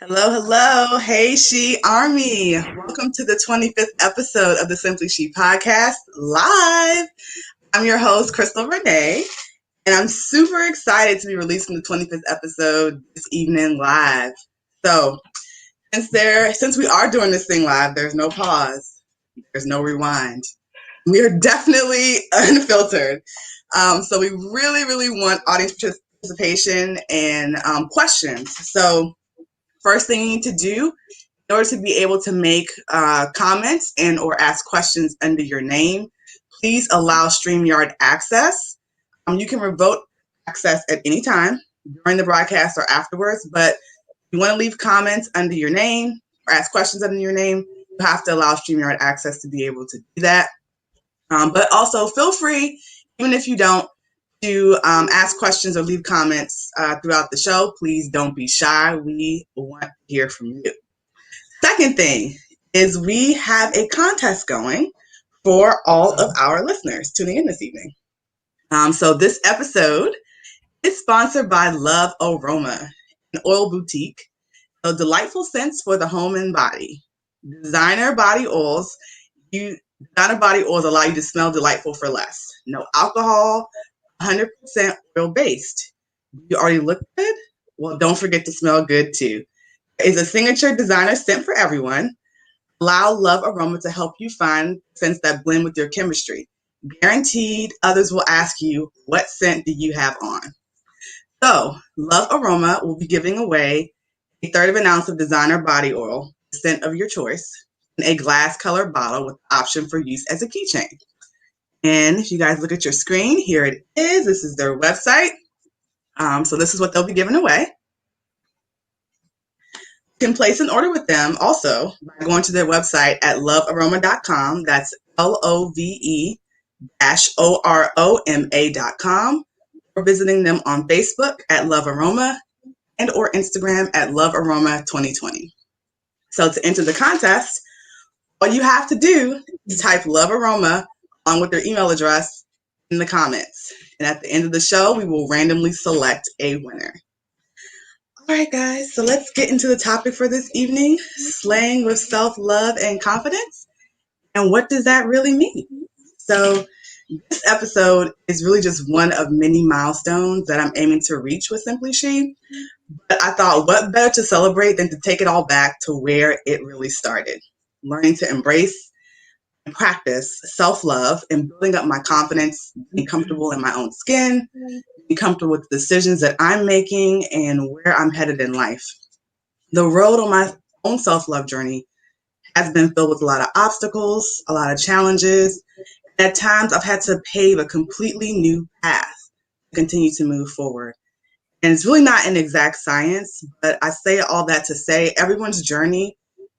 Hello, hello. Hey, She Army. Welcome to the 25th episode of the Simply She podcast live. I'm your host, Crystal Renee, and I'm super excited to be releasing the 25th episode this evening live. So, since we are doing this thing live, there's no pause, there's no rewind. We are definitely unfiltered. So we really, really want audience participation and questions. So first thing you need to do in order to be able to make comments and or ask questions under your name, please allow StreamYard access. You can revoke access at any time during the broadcast or afterwards, but if you want to leave comments under your name or ask questions under your name, you have to allow StreamYard access to be able to do that. But also feel free, even if you don't, to ask questions or leave comments throughout the show. Please don't be shy. We want to hear from you. Second thing is we have a contest going for all of our listeners tuning in this evening. So this episode is sponsored by Love Aroma, an oil boutique. So delightful scents for the home and body. Designer body oils. Designer body oils allow you to smell delightful for less. No alcohol, 100% oil based. You already look good? Well, don't forget to smell good too. It's a signature designer scent for everyone. Allow Love Aroma to help you find scents that blend with your chemistry. Guaranteed, others will ask you, what scent do you have on? So, Love Aroma will be giving away a third of an ounce of designer body oil, the scent of your choice, in a glass colored bottle with the option for use as a keychain. And if you guys look at your screen, here it is. This is their website. So this is what they'll be giving away. You can place an order with them also by going to their website at lovearoma.com. That's LOVE-OROMA.com, or visiting them on Facebook at Love Aroma and or Instagram at Love Aroma 2020. So to enter the contest, all you have to do is type Love Aroma along with their email address in the comments. And at the end of the show, we will randomly select a winner. All right, guys, so let's get into the topic for this evening, slaying with self-love and confidence. And what does that really mean? So this episode is really just one of many milestones that I'm aiming to reach with Simply She. But I thought, what better to celebrate than to take it all back to where it really started, learning to embrace and practice self-love and building up my confidence, being comfortable in my own skin, be comfortable with the decisions that I'm making and where I'm headed in life. The road on my own self-love journey has been filled with a lot of obstacles, a lot of challenges. At times, I've had to pave a completely new path to continue to move forward. And it's really not an exact science, but I say all that to say everyone's journey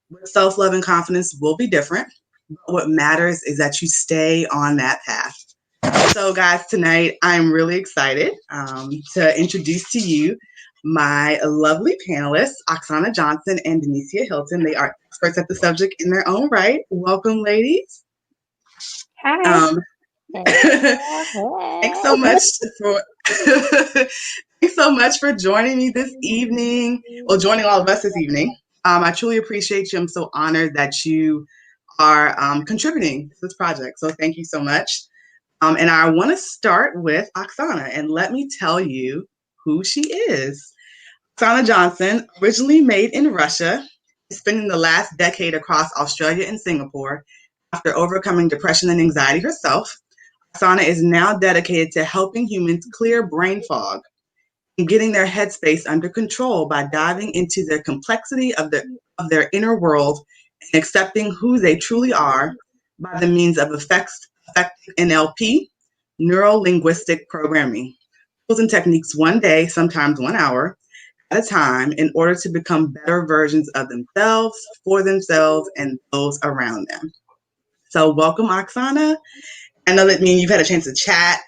with self-love and confidence will be different. But what matters is that you stay on that path. So, guys, tonight I'm really excited to introduce to you my lovely panelists, Oksana Johnson and Denicia Hilton. They are experts at the subject in their own right. Welcome, ladies. Hi. Um, thanks so much for thanks so much for joining me this evening. Well, joining all of us this evening. I truly appreciate you. I'm so honored that you are contributing to this project. So thank you so much. And I want to start with Oksana, and let me tell you who she is. Oksana Johnson, originally made in Russia, is spending the last decade across Australia and Singapore after overcoming depression and anxiety herself. Oksana is now dedicated to helping humans clear brain fog and getting their headspace under control by diving into the complexity of their inner world and accepting who they truly are by the means of effective NLP, neuro-linguistic programming, tools and techniques one day, sometimes 1 hour at a time, in order to become better versions of themselves, for themselves, and those around them. So welcome, Oksana. I know that me and you've had a chance to chat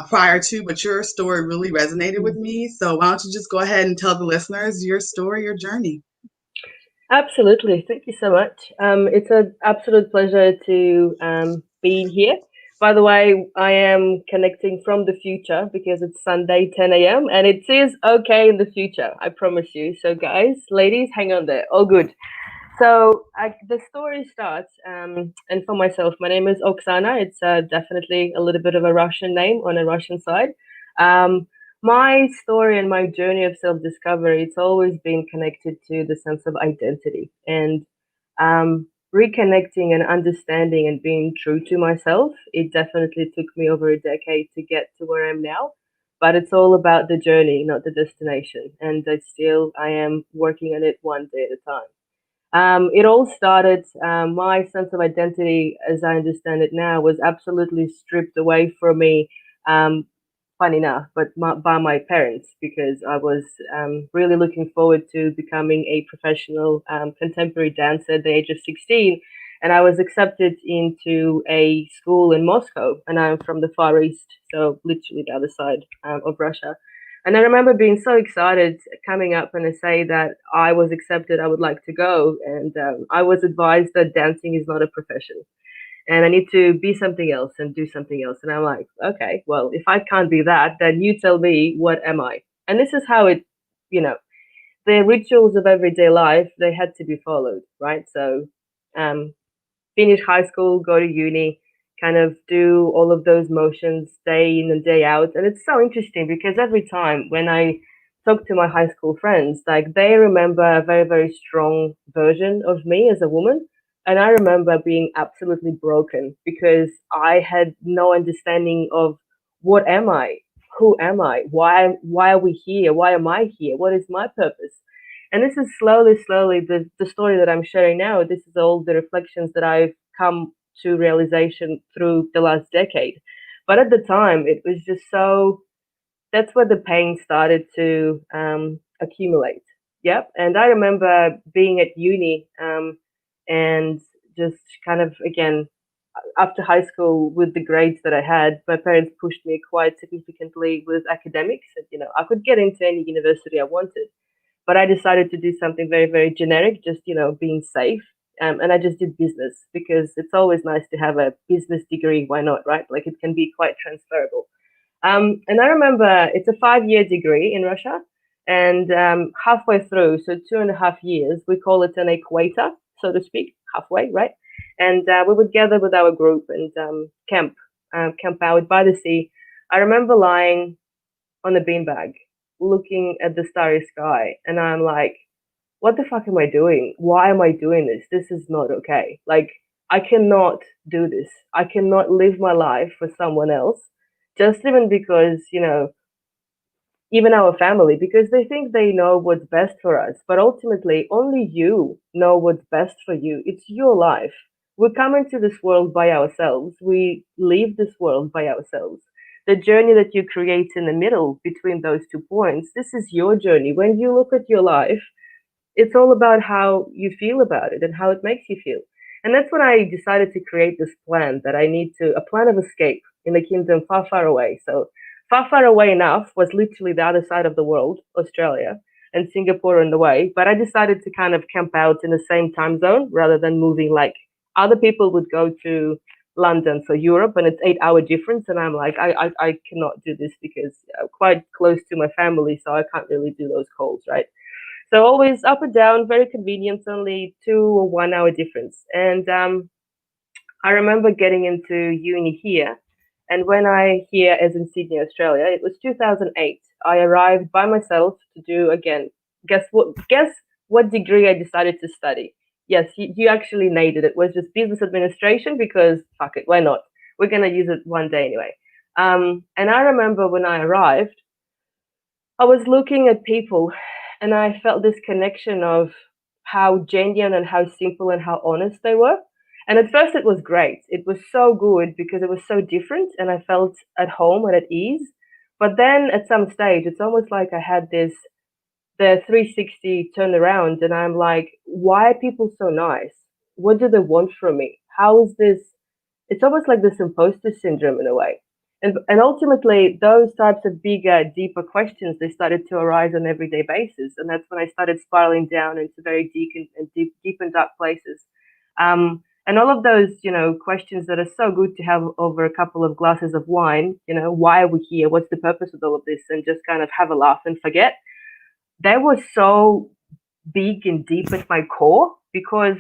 prior to, but your story really resonated with me. So why don't you just go ahead and tell the listeners your story, your journey? Absolutely. Thank you so much. It's an absolute pleasure to be here. By the way, I am connecting from the future because it's Sunday, 10 a.m., and it is okay in the future. I promise you. So, guys, ladies, hang on there. All good. So the story starts, and for myself, my name is Oksana. It's definitely a little bit of a Russian name on a Russian side. Um, my story and my journey of self-discovery, it's always been connected to the sense of identity and reconnecting and understanding and being true to myself. It definitely took me over a decade to get to where I am now, but it's all about the journey, not the destination. And I am working on it one day at a time. It all started, my sense of identity, as I understand it now, was absolutely stripped away from me, um, fun enough, but by my parents, because I was really looking forward to becoming a professional contemporary dancer at the age of 16. And I was accepted into a school in Moscow, and I'm from the Far East, so literally the other side of Russia. And I remember being so excited coming up and I say that I was accepted, I would like to go. And I was advised that dancing is not a profession and I need to be something else and do something else. And I'm like, okay, well, if I can't be that, then you tell me, what am I? And this is how it, you know, the rituals of everyday life, they had to be followed, right? So um, finish high school, go to uni, kind of do all of those motions day in and day out. And it's so interesting because every time when I talk to my high school friends, like they remember a very, very strong version of me as a woman. And I remember being absolutely broken because I had no understanding of what am I? Who am I? Why are we here? Why am I here? What is my purpose? And this is slowly the story that I'm sharing now. This is all the reflections that I've come to realization through the last decade. But at the time, it was just so, that's where the pain started to accumulate. Yep. And I remember being at uni and just kind of, again, after high school with the grades that I had, my parents pushed me quite significantly with academics. And, I could get into any university I wanted, but I decided to do something very, very generic, just, being safe. And I just did business because it's always nice to have a business degree. Why not, right? Like it can be quite transferable. And I remember it's a 5 year degree in Russia. And halfway through, so 2.5 years, we call it an equator, so to speak, halfway, right? And we would gather with our group and camp out by the sea. I remember lying on a beanbag looking at the starry sky, and I'm like, what the fuck am I doing? Why am I doing this? This is not okay. Like, I cannot do this. I cannot live my life for someone else, just even because, even our family, because they think they know what's best for us. But ultimately, only you know what's best for you. It's your life. We come into this world by ourselves, we leave this world by ourselves. The journey that you create in the middle between those 2 points, this is your journey. When you look at your life, it's all about how you feel about it and how it makes you feel. And that's when I decided to create this plan that I need to, a plan of escape in a kingdom far, far away. So far, far away enough was literally the other side of the world, Australia, and Singapore on the way. But I decided to kind of camp out in the same time zone rather than moving like other people would go to London, so Europe, and it's 8 hour difference. And I'm like, I cannot do this because I'm quite close to my family, so I can't really do those calls, right? So always up and down, very convenient, only 2 or 1 hour difference. And I remember getting into uni here. And when I here, as in Sydney, Australia, it was 2008. I arrived by myself to do, again, guess what? Guess what degree I decided to study? Yes, you actually nailed it. It was just business administration because fuck it, why not? We're gonna use it one day anyway. And I remember when I arrived, I was looking at people and I felt this connection of how genuine and how simple and how honest they were. And at first it was great. It was so good because it was so different and I felt at home and at ease. But then at some stage, it's almost like I had the 360 turn around and I'm like, why are people so nice? What do they want from me? How is this? It's almost like this imposter syndrome in a way. And ultimately, those types of bigger, deeper questions, they started to arise on an everyday basis. And that's when I started spiraling down into very deep and dark places. And all of those, questions that are so good to have over a couple of glasses of wine, why are we here? What's the purpose of all of this? And just kind of have a laugh and forget. They were so big and deep at my core because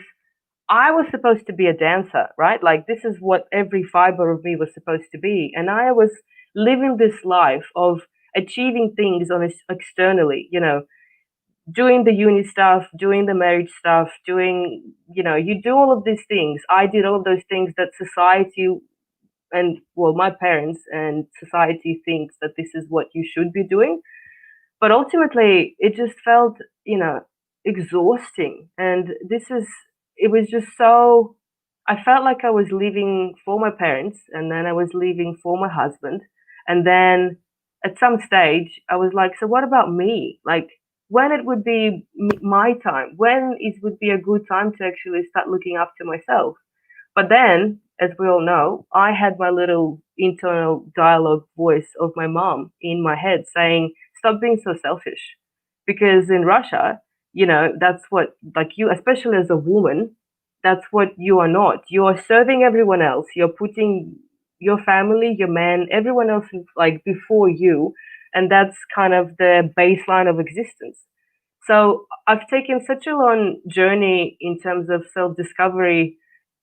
I was supposed to be a dancer, right? Like this is what every fiber of me was supposed to be. And I was living this life of achieving things externally, doing the uni stuff, doing the marriage stuff, you do all of these things. I did all of those things that society and, well, my parents and society thinks that this is what you should be doing. But ultimately, it just felt, exhausting. And it was just so, I felt like I was living for my parents and then I was living for my husband. And then at some stage, I was like, so what about me? Like, when it would be my time, when it would be a good time to actually start looking after myself. But then, as we all know, I had my little internal dialogue voice of my mom in my head saying, stop being so selfish. Because in Russia, that's what, like you, especially as a woman, that's what you are not. You are serving everyone else. You're putting your family, your man, everyone else is like before you. And that's kind of the baseline of existence. So I've taken such a long journey in terms of self discovery.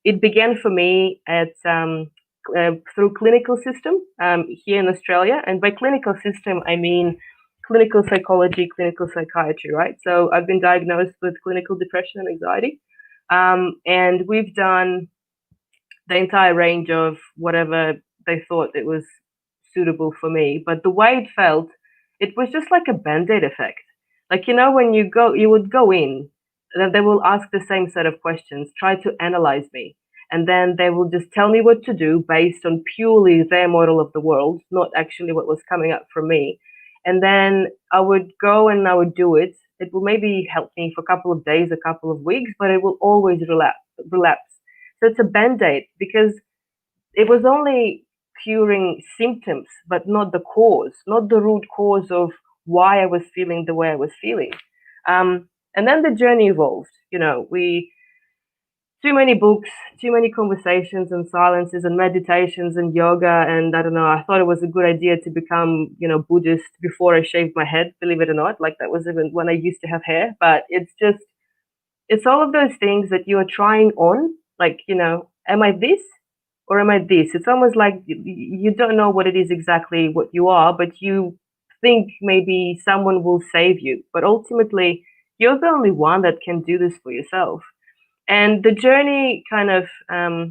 It began for me at through clinical system here in Australia, and by clinical system I mean clinical psychology, clinical psychiatry, right? So I've been diagnosed with clinical depression and anxiety, and we've done the entire range of whatever they thought it was suitable for me. But the way it felt, it was just like a band-aid effect. Like, when you would go in, then they will ask the same set of questions, try to analyze me. And then they will just tell me what to do based on purely their model of the world, not actually what was coming up from me. And then I would go and I would do it. It will maybe help me for a couple of days, a couple of weeks, but it will always relapse. So it's a band-aid because it was only curing symptoms, but not the cause, not the root cause of why I was feeling the way I was feeling. And then the journey evolved. We too many books, too many conversations and silences and meditations and yoga. And I don't know, I thought it was a good idea to become, Buddhist before I shaved my head, believe it or not. Like that was even when I used to have hair. But it's all of those things that you are trying on. Like, am I this or am I this? It's almost like you don't know what it is exactly what you are, but you think maybe someone will save you. But ultimately, you're the only one that can do this for yourself. And the journey kind of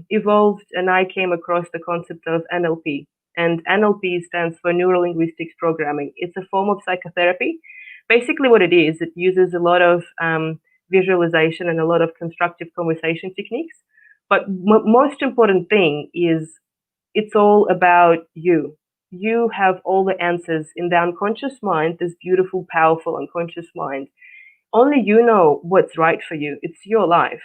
evolved, and I came across the concept of NLP. And NLP stands for Neuro Linguistics Programming. It's a form of psychotherapy. Basically, what it is, it uses a lot of visualization and a lot of constructive conversation techniques. But most important thing is it's all about you. You have all the answers in the unconscious mind, this beautiful, powerful unconscious mind. Only you know what's right for you. It's your life.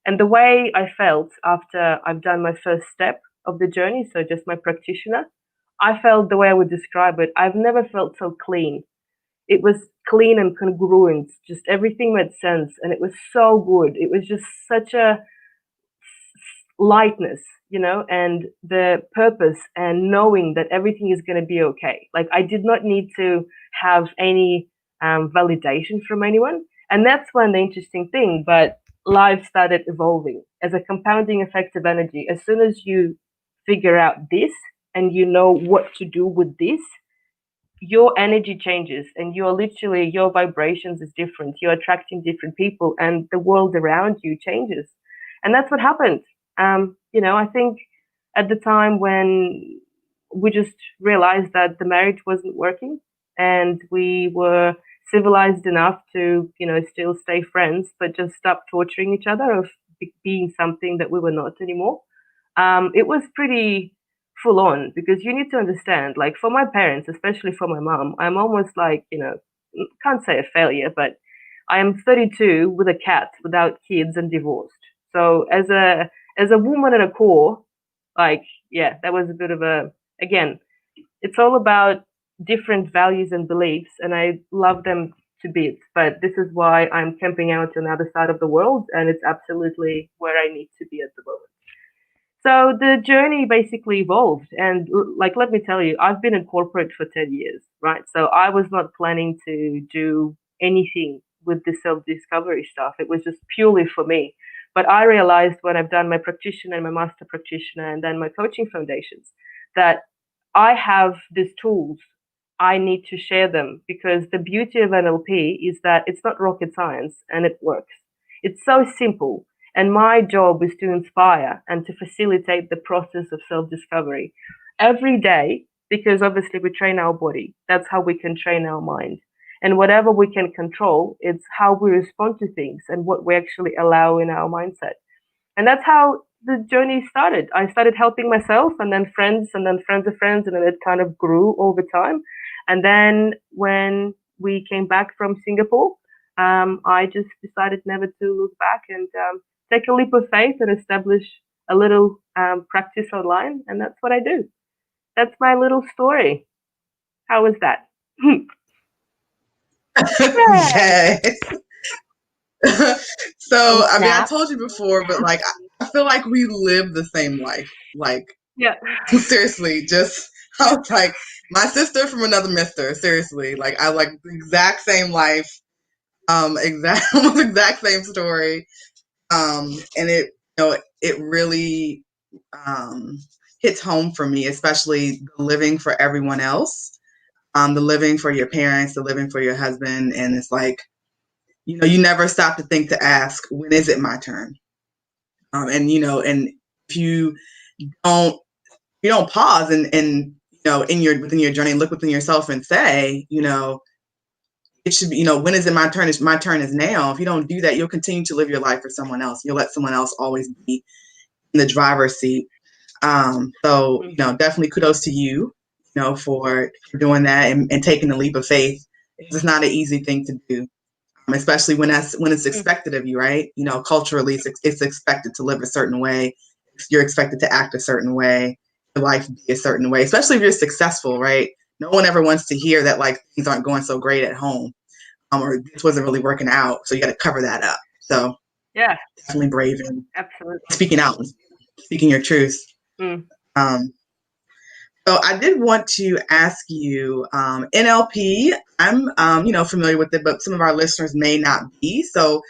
And the way I felt after I've done my first step of the journey, so just my practitioner, I felt the way I would describe it. I've never felt so clean. It was clean and congruent. Just everything made sense. And it was so good. It was just such a lightness, and the purpose and knowing that everything is going to be okay. Like I did not need to have any validation from anyone. And that's one the interesting thing. But life started evolving as a compounding effect of energy. As soon as you figure out this and you know what to do with this, your energy changes and your vibrations is different. You're attracting different people and the world around you changes. And that's what happened. I think at the time when we just realized that the marriage wasn't working and we were civilized enough to, still stay friends, but just stop torturing each other of being something that we were not anymore. It was pretty full on because you need to understand, like for my parents, especially for my mom, I'm almost like, can't say a failure, but I am 32 with a cat without kids and divorced. So as a woman in a core, like, yeah, that was a bit of again, it's all about different values and beliefs, and I love them to bits. But this is why I'm camping out on the other side of the world, and it's absolutely where I need to be at the moment. So the journey basically evolved. And like, let me tell you, I've been in corporate for 10 years, right? So I was not planning to do anything with the self discovery stuff. It was just purely for me. But I realized when I've done my practitioner and my master practitioner and then my coaching foundations that I have these tools. I need to share them because the beauty of NLP is that it's not rocket science and it works. It's so simple. And my job is to inspire and to facilitate the process of self discovery every day because obviously we train our body. That's how we can train our mind. And whatever we can control, it's how we respond to things and what we actually allow in our mindset. And that's how the journey started. I started helping myself and then friends of friends, and then it kind of grew over time. And then when we came back from Singapore, I just decided never to look back and take a leap of faith and establish a little practice online. And that's what I do. That's my little story. How was that? Yeah. Yes. So, I mean, I told you before, but like, I feel like we live the same life. Like, Yeah. seriously, just, I was like, my sister from another mister, seriously. Like, I like the exact same life, almost exact same story. And it really, um, hits home for me, especially the living for everyone else, the living for your parents, the living for your husband. And it's like, you never stop to think to ask, when is it my turn? And if don't, you don't pause and within your journey, look within yourself and say, it should be, when is it my turn? It's my turn is now. If you don't do that, you'll continue to live your life for someone else. You'll let someone else always be in the driver's seat. So, definitely kudos to you, for doing that and taking the leap of faith. It's not an easy thing to do, especially when it's expected of you, right? Culturally, it's expected to live a certain way. You're expected to act a certain way, your life be a certain way, especially if you're successful, right? No one ever wants to hear that like things aren't going so great at home, or this wasn't really working out. So you got to cover that up. So Yeah. definitely brave and Absolutely. speaking out, speaking your truth. Mm. So I did want to ask you, NLP. I'm, familiar with it, but some of our listeners may not be. So,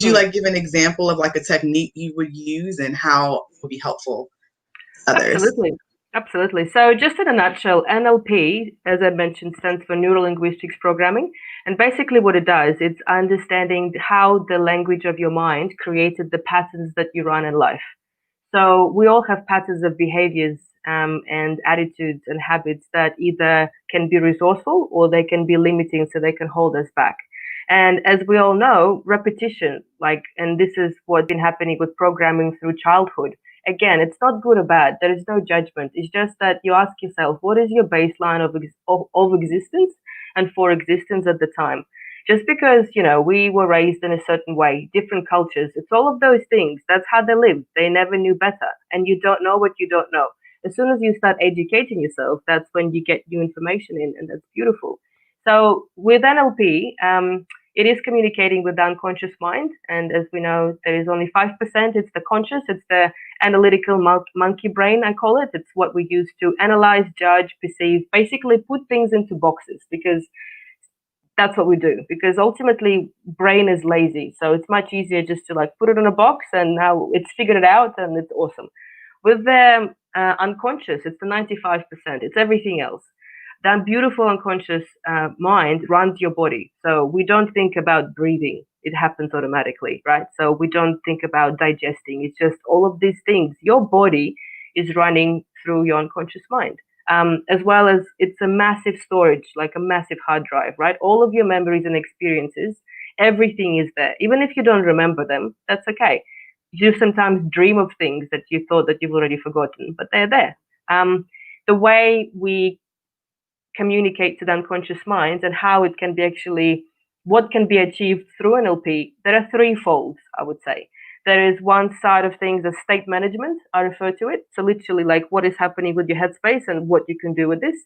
could you like give an example of like a technique you would use and how it would be helpful to others? Absolutely. Absolutely. So, just in a nutshell, NLP, as I mentioned, stands for Neuro Linguistics Programming. And basically, what it does, it's understanding how the language of your mind created the patterns that you run in life. So, we all have patterns of behaviors and attitudes and habits that either can be resourceful or they can be limiting, so they can hold us back. And as we all know, repetition, and this is what's been happening with programming through childhood. Again, it's not good or bad. There is no judgment. It's just that you ask yourself, what is your baseline of existence and for existence at the time? Just because, we were raised in a certain way, different cultures, it's all of those things. That's how they lived. They never knew better. And you don't know what you don't know. As soon as you start educating yourself, that's when you get new information in, and that's beautiful. So with NLP, it is communicating with the unconscious mind. And as we know, there is only 5%. It's the conscious. It's the analytical monkey brain, I call it. It's what we use to analyze, judge, perceive, basically put things into boxes, because that's what we do. Because ultimately, brain is lazy. So it's much easier just to put it in a box and now it's figured it out and it's awesome. With the unconscious, it's the 95%. It's everything else. That beautiful unconscious mind runs your body. So we don't think about breathing. It happens automatically, right? So we don't think about digesting. It's just all of these things. Your body is running through your unconscious mind. As well as it's a massive storage, like a massive hard drive, right? All of your memories and experiences, everything is there. Even if you don't remember them, that's okay. You sometimes dream of things that you thought that you've already forgotten, but they're there. The way we communicate to the unconscious minds and how it can be actually, what can be achieved through NLP, there are three folds, I would say. There is one side of things as state management, I refer to it. So literally like what is happening with your headspace and what you can do with this.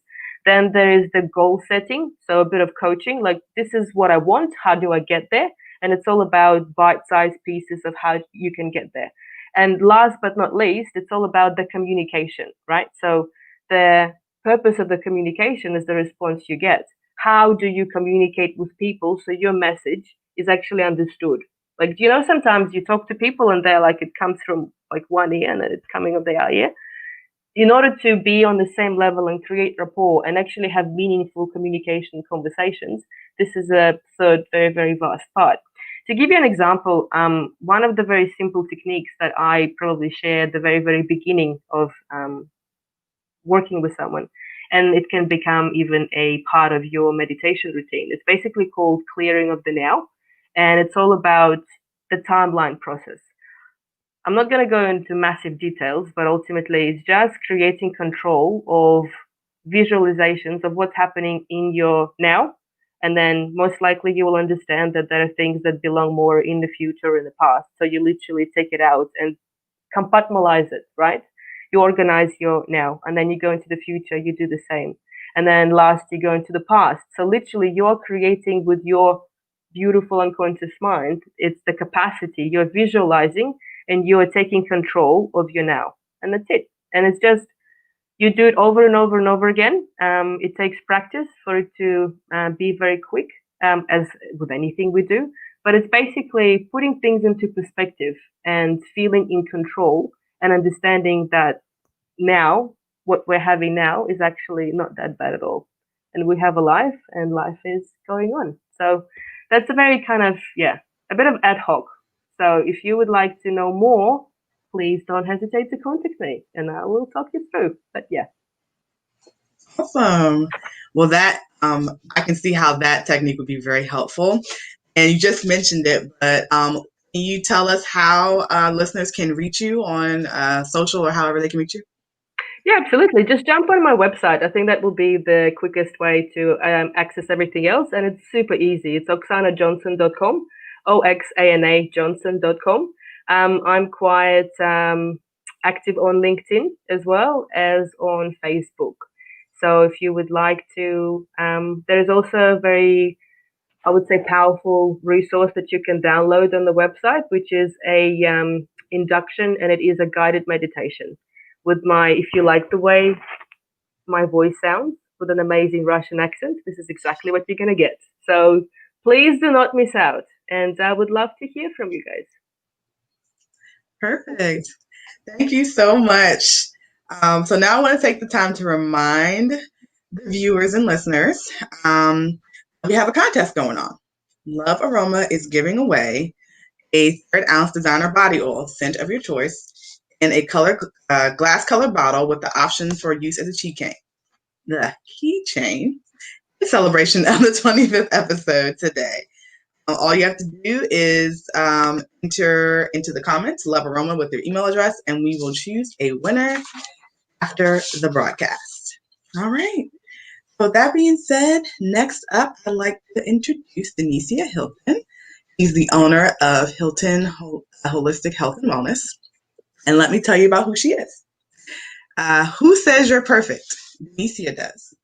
Then there is the goal setting. So a bit of coaching, like this is what I want. How do I get there? And it's all about bite-sized pieces of how you can get there. And last but not least, it's all about the communication, right? So the purpose of the communication is the response you get. How do you communicate with people so your message is actually understood? Like, do you know, sometimes you talk to people and they're like, it comes from like one ear and it's coming of their ear. In order to be on the same level and create rapport and actually have meaningful communication conversations, this is a third very, very vast part. To give you an example, one of the very simple techniques that I probably share at the very, very beginning of working with someone, and it can become even a part of your meditation routine. It's basically called clearing of the now, and it's all about the timeline process. I'm not going to go into massive details, but ultimately it's just creating control of visualizations of what's happening in your now. And then most likely you will understand that there are things that belong more in the future or in the past. So you literally take it out and compartmentalize it, right? You organize your now, and then you go into the future, you do the same. And then last, you go into the past. So literally you're creating with your beautiful unconscious mind, it's the capacity, you're visualizing and you are taking control of your now. And that's it. And it's just, you do it over and over and over again. It takes practice for it to be very quick, as with anything we do. But it's basically putting things into perspective and feeling in control and understanding that now, what we're having now is actually not that bad at all. And we have a life and life is going on. So that's a very kind of, a bit of ad hoc. So if you would like to know more, please don't hesitate to contact me and I will talk you through. But yeah. Awesome. Well, that I can see how that technique would be very helpful. And you just mentioned it, but can you tell us how listeners can reach you on social or however they can reach you? Yeah, absolutely. Just jump on my website. I think that will be the quickest way to access everything else. And it's super easy. It's oksanajohnson.com, OXANA Johnson.com. I'm quite active on LinkedIn as well as on Facebook. So if you would like to, there's also a very, I would say, powerful resource that you can download on the website, which is a induction, and it is a guided meditation. With my, if you like the way my voice sounds with an amazing Russian accent, this is exactly what you're going to get. So please do not miss out. And I would love to hear from you guys. Perfect. Thank you so much. So now I want to take the time to remind the viewers and listeners we have a contest going on. Love Aroma is giving away a 3rd-ounce designer body oil, scent of your choice, in a glass color bottle with the option for use as a keychain. The keychain in celebration of the 25th episode today. All you have to do is enter into the comments Love Aroma with your email address, and we will choose a winner after the broadcast. All right. So with that being said, next up, I'd like to introduce Denicia Hilton. He's the owner of Hilton Holistic Health and Wellness. And let me tell you about who she is. Who says you're perfect? Denicia does.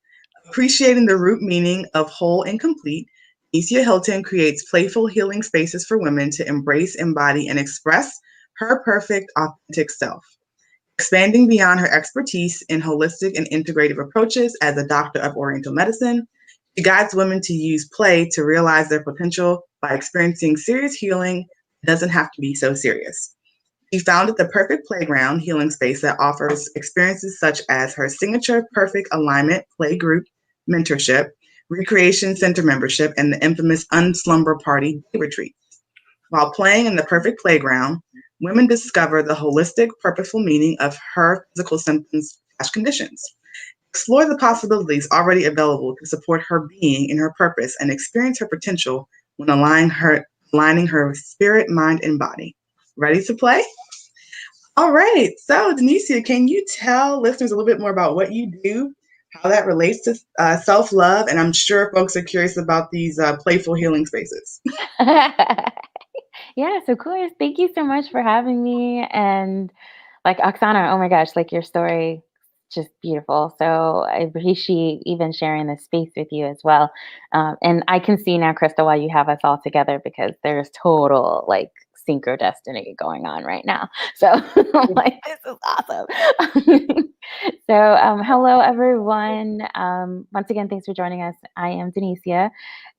Appreciating the root meaning of whole and complete, Denicia Hilton creates playful healing spaces for women to embrace, embody, and express her perfect, authentic self. Expanding beyond her expertise in holistic and integrative approaches as a doctor of Oriental medicine, she guides women to use play to realize their potential by experiencing serious healing. It doesn't have to be so serious. She founded the Perfect Playground healing space that offers experiences such as her signature Perfect Alignment Play Group mentorship, Recreation Center membership, and the infamous Unslumber Party day retreat. While playing in the Perfect Playground, women discover the holistic, purposeful meaning of her physical symptoms/conditions. Explore the possibilities already available to support her being in her purpose and experience her potential when aligning her spirit, mind, and body. Ready to play? All right. So, Denicia, can you tell listeners a little bit more about what you do, how that relates to self-love? And I'm sure folks are curious about these playful healing spaces. Yes, of course. Thank you so much for having me. And like Oksana, oh my gosh, like your story, just beautiful. So I appreciate even sharing this space with you as well. And I can see now, Crystal, why you have us all together because there's total like synchro destiny going on right now. So I'm like, this is awesome. So hello everyone. Once again, thanks for joining us. I am Denicia,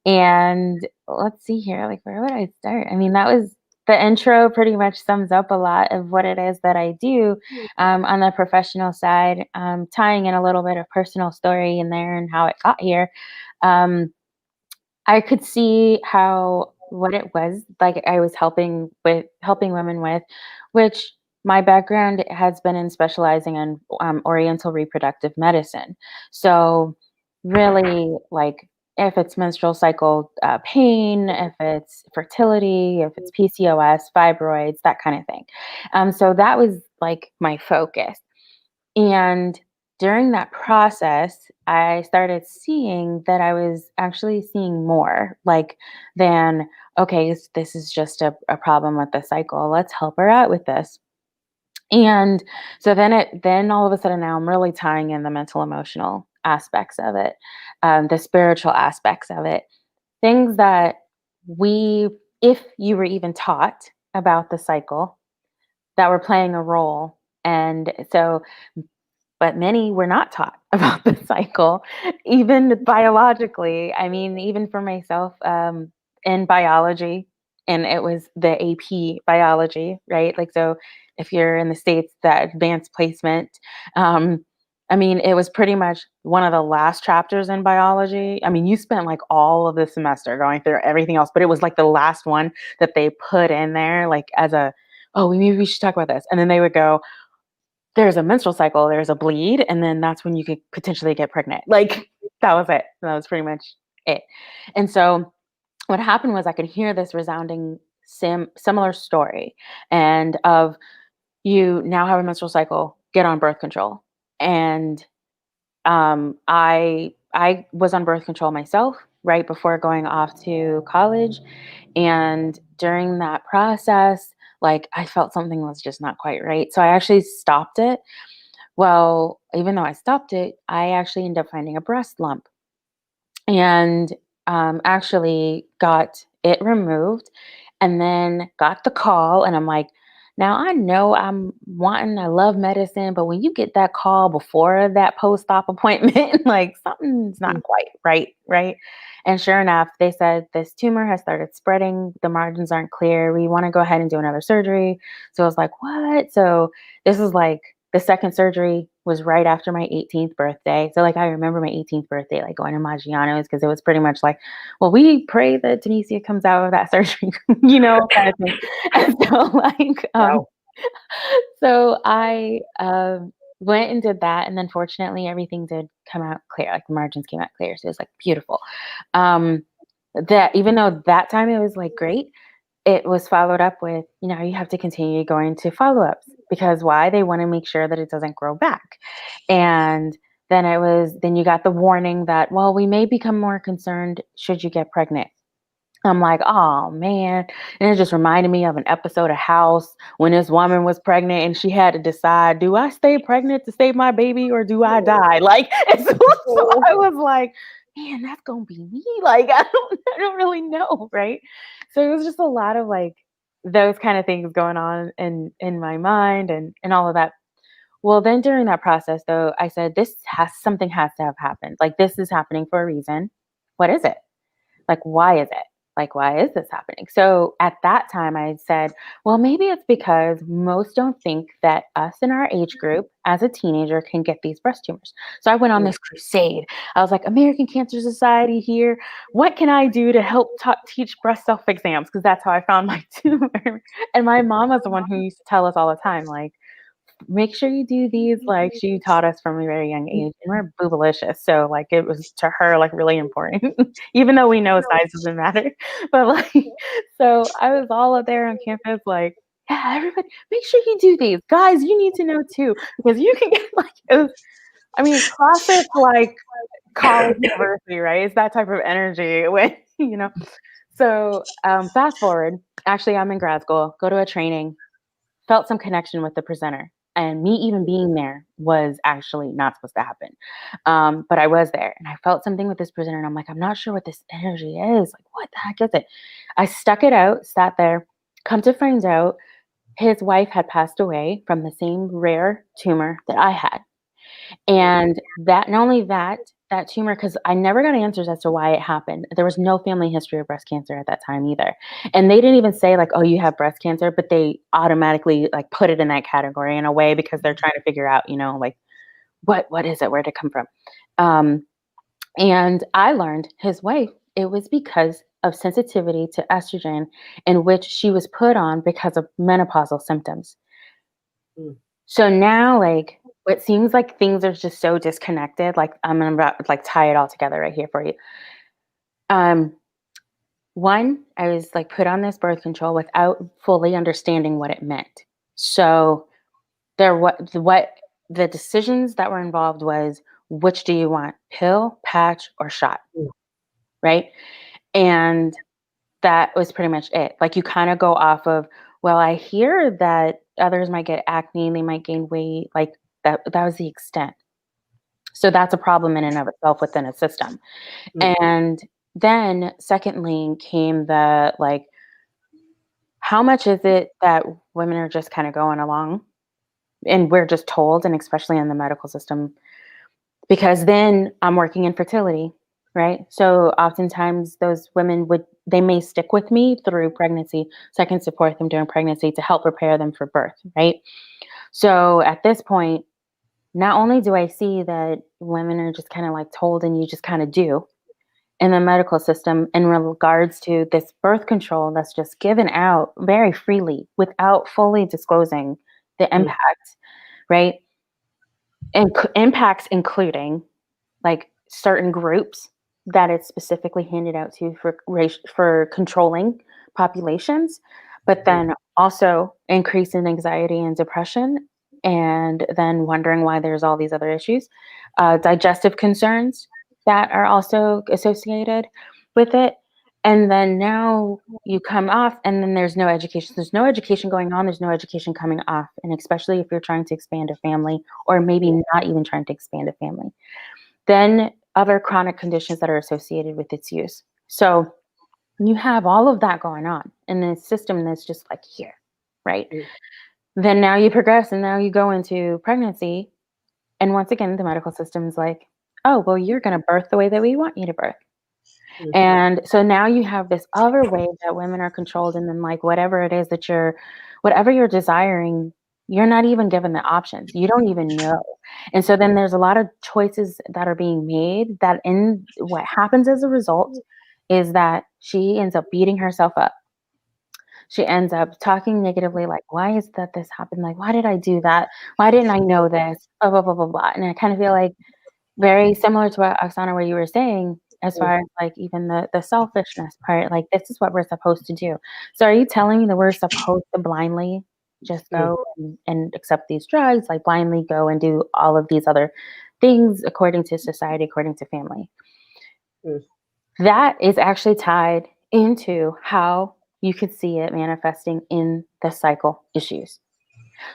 and let's see here. Like, where would I start? I mean, that was the intro. Pretty much sums up a lot of what it is that I do on the professional side, tying in a little bit of personal story in there and how it got here. Um, I could see how what it was like I was helping women with, which my background has been in specializing in Oriental reproductive medicine. So really, like, if it's menstrual cycle pain, if it's fertility, if it's PCOS, fibroids, that kind of thing. So that was like my focus. And during that process, I started seeing that I was actually seeing more like than, okay, this is just a problem with the cycle. Let's help her out with this. And so then all of a sudden now I'm really tying in the mental emotional aspects of it, the spiritual aspects of it, things that if you were even taught about the cycle, that were playing a role. And so but many were not taught about the cycle, even biologically. I mean, even for myself, in biology, and it was the AP biology, right? Like, so if you're in the States, that advanced placement, um, I mean, it was pretty much one of the last chapters in biology. I mean, you spent like all of the semester going through everything else, but it was like the last one that they put in there, like as a, oh, maybe we should talk about this. And then they would go, there's a menstrual cycle, there's a bleed, and then that's when you could potentially get pregnant. Like, that was it. That was pretty much it. And so what happened was I could hear this resounding similar story and of, you now have a menstrual cycle, get on birth control. And I was on birth control myself right before going off to college, and during that process, like, I felt something was just not quite right. So I actually stopped it. Well, even though I stopped it, I actually ended up finding a breast lump and actually got it removed, and then got the call. And I'm like, now I know I love medicine, but when you get that call before that post op appointment, like, something's not quite right, right? And sure enough, they said this tumor has started spreading. The margins aren't clear. We want to go ahead and do another surgery. So I was like, what? So this is like the second surgery was right after my 18th birthday. So, like, I remember my 18th birthday, like, going to Maggiano's because it was pretty much like, well, we pray that Tunisia comes out of that surgery, kind of thing. And so, like, Wow. so I went and did that, and then fortunately, everything did come out clear. Like, the margins came out clear, so it was like beautiful. Um, that even though that time it was like great, it was followed up with, you have to continue going to follow-ups, because why? They want to make sure that it doesn't grow back. And then you got the warning that, well, we may become more concerned should you get pregnant. I'm like, oh man. And it just reminded me of an episode of House when this woman was pregnant and she had to decide, do I stay pregnant to save my baby or do I die? Like, and so I was like, man, that's gonna be me. Like, I don't really know, right? So it was just a lot of like those kind of things going on in my mind and all of that. Well, then during that process though, I said, something has to have happened. Like, this is happening for a reason. What is it? Like, why is it? Like, why is this happening? So at that time, I said, well, maybe it's because most don't think that us in our age group as a teenager can get these breast tumors. So I went on this crusade. I was like, American Cancer Society here. What can I do to help teach breast self exams? Because that's how I found my tumor. And my mom was the one who used to tell us all the time, like, make sure you do these. Like, she taught us from a very young age, and we're boobalicious. So, like, it was to her, like, really important, even though we know size doesn't matter. But, like, so I was all up there on campus, like, yeah, everybody, make sure you do these. Guys, you need to know too, because you can get, like, classic, like, college university, right? It's that type of energy when, So, fast forward, actually, I'm in grad school, go to a training, felt some connection with the presenter. And me even being there was actually not supposed to happen. But I was there and I felt something with this presenter. And I'm like, I'm not sure what this energy is. Like, what the heck is it? I stuck it out, sat there. Come to find out, his wife had passed away from the same rare tumor that I had. And that not only that, that tumor, because I never got answers as to why it happened. There was no family history of breast cancer at that time either. And they didn't even say like, oh, you have breast cancer, but they automatically like put it in that category in a way because they're trying to figure out, like what is it? Where'd it come from? And I learned his wife, it was because of sensitivity to estrogen in which she was put on because of menopausal symptoms. Mm. So now, like, it seems like things are just so disconnected. Like, I'm about to like tie it all together right here for you. One, I was like put on this birth control without fully understanding what it meant. So what the decisions that were involved was, which do you want, pill, patch, or shot, Mm. right? And that was pretty much it. Like you kind of go off of, well, I hear that others might get acne, they might gain weight, like that was the extent. So that's a problem in and of itself within a system. Mm. And then secondly came the like, how much is it that women are just kind of going along and we're just told, and especially in the medical system, because then I'm working in fertility, right? So oftentimes those women they may stick with me through pregnancy so I can support them during pregnancy to help prepare them for birth, right? So at this point, not only do I see that women are just kind of like told and you just kind of do in the medical system in regards to this birth control that's just given out very freely without fully disclosing the impact, right? And impacts including like certain groups that it's specifically handed out to for controlling populations, but then also increase in anxiety and depression, and then wondering why there's all these other issues, digestive concerns that are also associated with it. And then now you come off, and then there's no education. There's no education going on. There's no education coming off. And especially if you're trying to expand a family, or maybe not even trying to expand a family. Then other chronic conditions that are associated with its use. So you have all of that going on in the system that's just like here, right? Then now you progress and now you go into pregnancy. And once again, the medical system's like, oh, well, you're going to birth the way that we want you to birth. And so now you have this other way that women are controlled, and then like whatever it is that whatever you're desiring, you're not even given the options. You don't even know. And so then there's a lot of choices that are being made that in what happens as a result is that she ends up beating herself up. She ends up talking negatively, like, why is that this happened? Like, why did I do that? Why didn't I know this? Blah, blah, blah, blah, blah. And I kind of feel like very similar to what Oksana, what you were saying, as far as like even the selfishness part, like this is what we're supposed to do. So are you telling me that we're supposed to blindly just go and accept these drugs, like blindly go and do all of these other things according to society, according to family? That is actually tied into how you could see it manifesting in the cycle issues.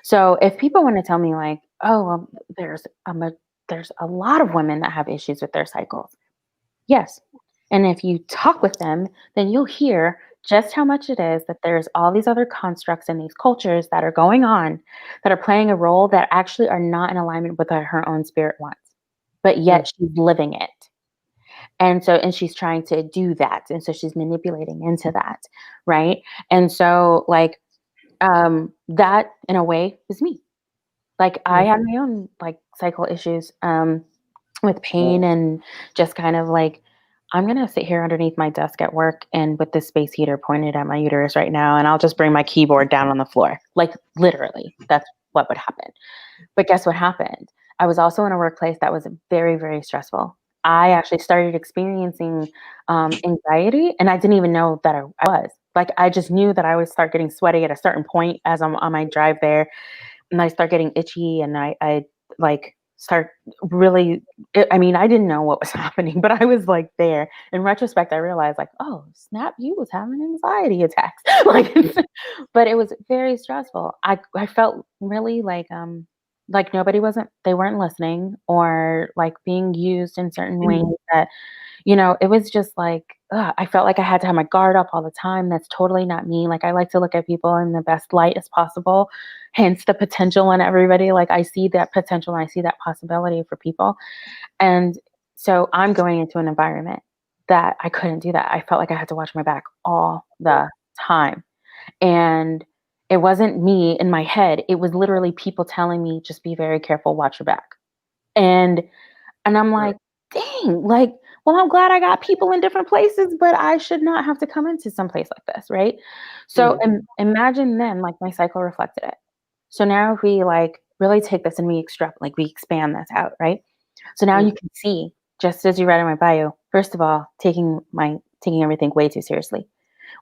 So if people want to tell me like, oh, well, there's a lot of women that have issues with their cycles. Yes. And if you talk with them, then you'll hear just how much it is that there's all these other constructs and these cultures that are going on that are playing a role that actually are not in alignment with what her own spirit wants. But yet she's living it. And she's trying to do that. And so she's manipulating into that. Right. And so like that in a way is me. Like I had my own like cycle issues with pain and just kind of like, I'm going to sit here underneath my desk at work and with this space heater pointed at my uterus right now, and I'll just bring my keyboard down on the floor. Like literally, that's what would happen. But guess what happened? I was also in a workplace that was very, very stressful. I actually started experiencing anxiety, and I didn't even know that I was. Like, I just knew that I would start getting sweaty at a certain point as I'm on my drive there, and I start getting itchy, and I like start really, I mean, I didn't know what was happening, but I was like there. In retrospect, I realized like, oh, snap, you was having anxiety attacks. Like, but it was very stressful. I felt really like they weren't listening, or like being used in certain ways that, it was just like, I felt like I had to have my guard up all the time. That's totally not me. Like, I like to look at people in the best light as possible, hence the potential in everybody. Like, I see that potential and I see that possibility for people. And so I'm going into an environment that I couldn't do that. I felt like I had to watch my back all the time. And it wasn't me in my head. It was literally people telling me, just be very careful, watch your back. And I'm like, dang, like, well, I'm glad I got people in different places, but I should not have to come into some place like this, right? So imagine then, like, my cycle reflected it. So now if we like really take this and we we expand this out, right? So now you can see, just as you read in my bio, first of all, taking everything way too seriously.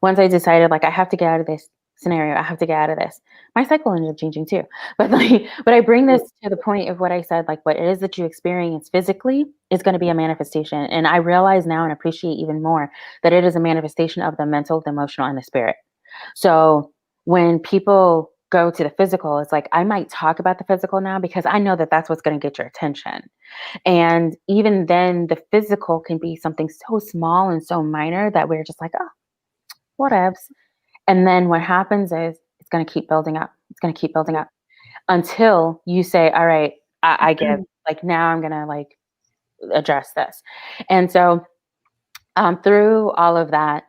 Once I decided, like, I have to get out of this scenario, I have to get out of this, my cycle ended up changing too. But I bring this to the point of what I said, like, what it is that you experience physically is going to be a manifestation. And I realize now and appreciate even more that it is a manifestation of the mental, the emotional, and the spirit. So when people go to the physical, it's like, I might talk about the physical now because I know that that's what's going to get your attention. And even then, the physical can be something so small and so minor that we're just like, oh, whatevs. And then what happens is it's going to keep building up. It's going to keep building up until you say, all right, I give, like, now I'm going to like address this. And so through all of that,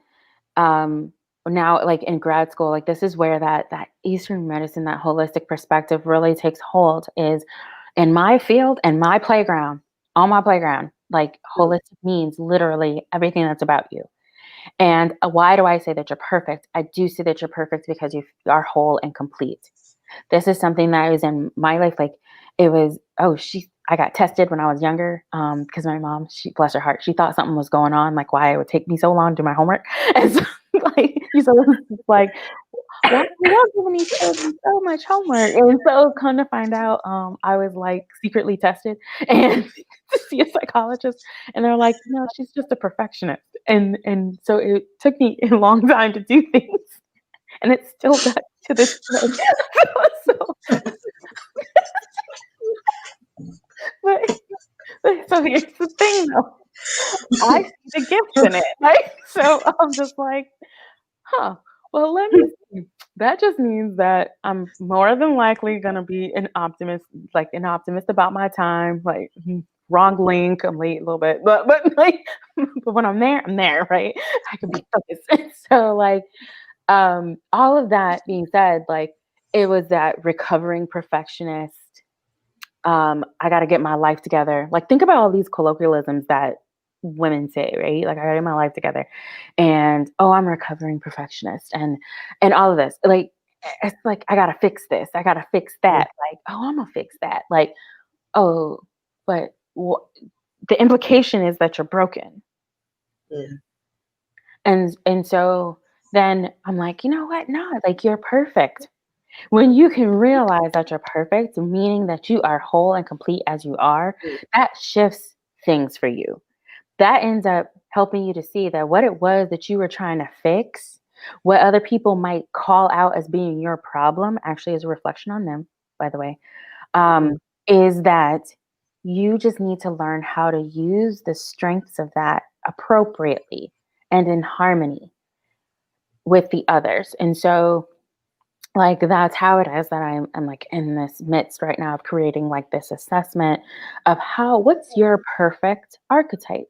now like in grad school, like this is where that Eastern medicine, that holistic perspective really takes hold, is in my field and my playground, on my playground. Like, holistic means literally everything that's about you. And why do I say that you're perfect? I do say that you're perfect because you are whole and complete. This is something that was in my life. Like, it was, I got tested when I was younger because my mom, she, bless her heart, she thought something was going on, like why it would take me so long to do my homework. And so, like, she's always like, why are you giving these children so much homework? And so, come to find out, I was like secretly tested and to see a psychologist, and they're like, no, she's just a perfectionist. And so it took me a long time to do things, and it still does to this day. So, so here's the thing, though. I see the gift in it, right? So I'm just like, well, let me see. That just means that I'm more than likely gonna be an optimist about my time. Like, wrong link, I'm late a little bit, but like, but when I'm there, right? I can be focused. So like, all of that being said, like, it was that recovering perfectionist. I got to get my life together. Like, think about all these colloquialisms that women say, right? Like, I got to get my life together, and I'm a recovering perfectionist, and all of this. Like, it's like, I got to fix this. I got to fix that. Like, I'm gonna fix that. Like, but the implication is that you're broken. And so then I'm like, you know what? No, like, you're perfect. When you can realize that you're perfect, meaning that you are whole and complete as you are, that shifts things for you. That ends up helping you to see that what it was that you were trying to fix, what other people might call out as being your problem, actually is a reflection on them, by the way, is that you just need to learn how to use the strengths of that appropriately and in harmony with the others. And so, like, that's how it is that I'm like in this midst right now of creating like this assessment of what's your perfect archetype?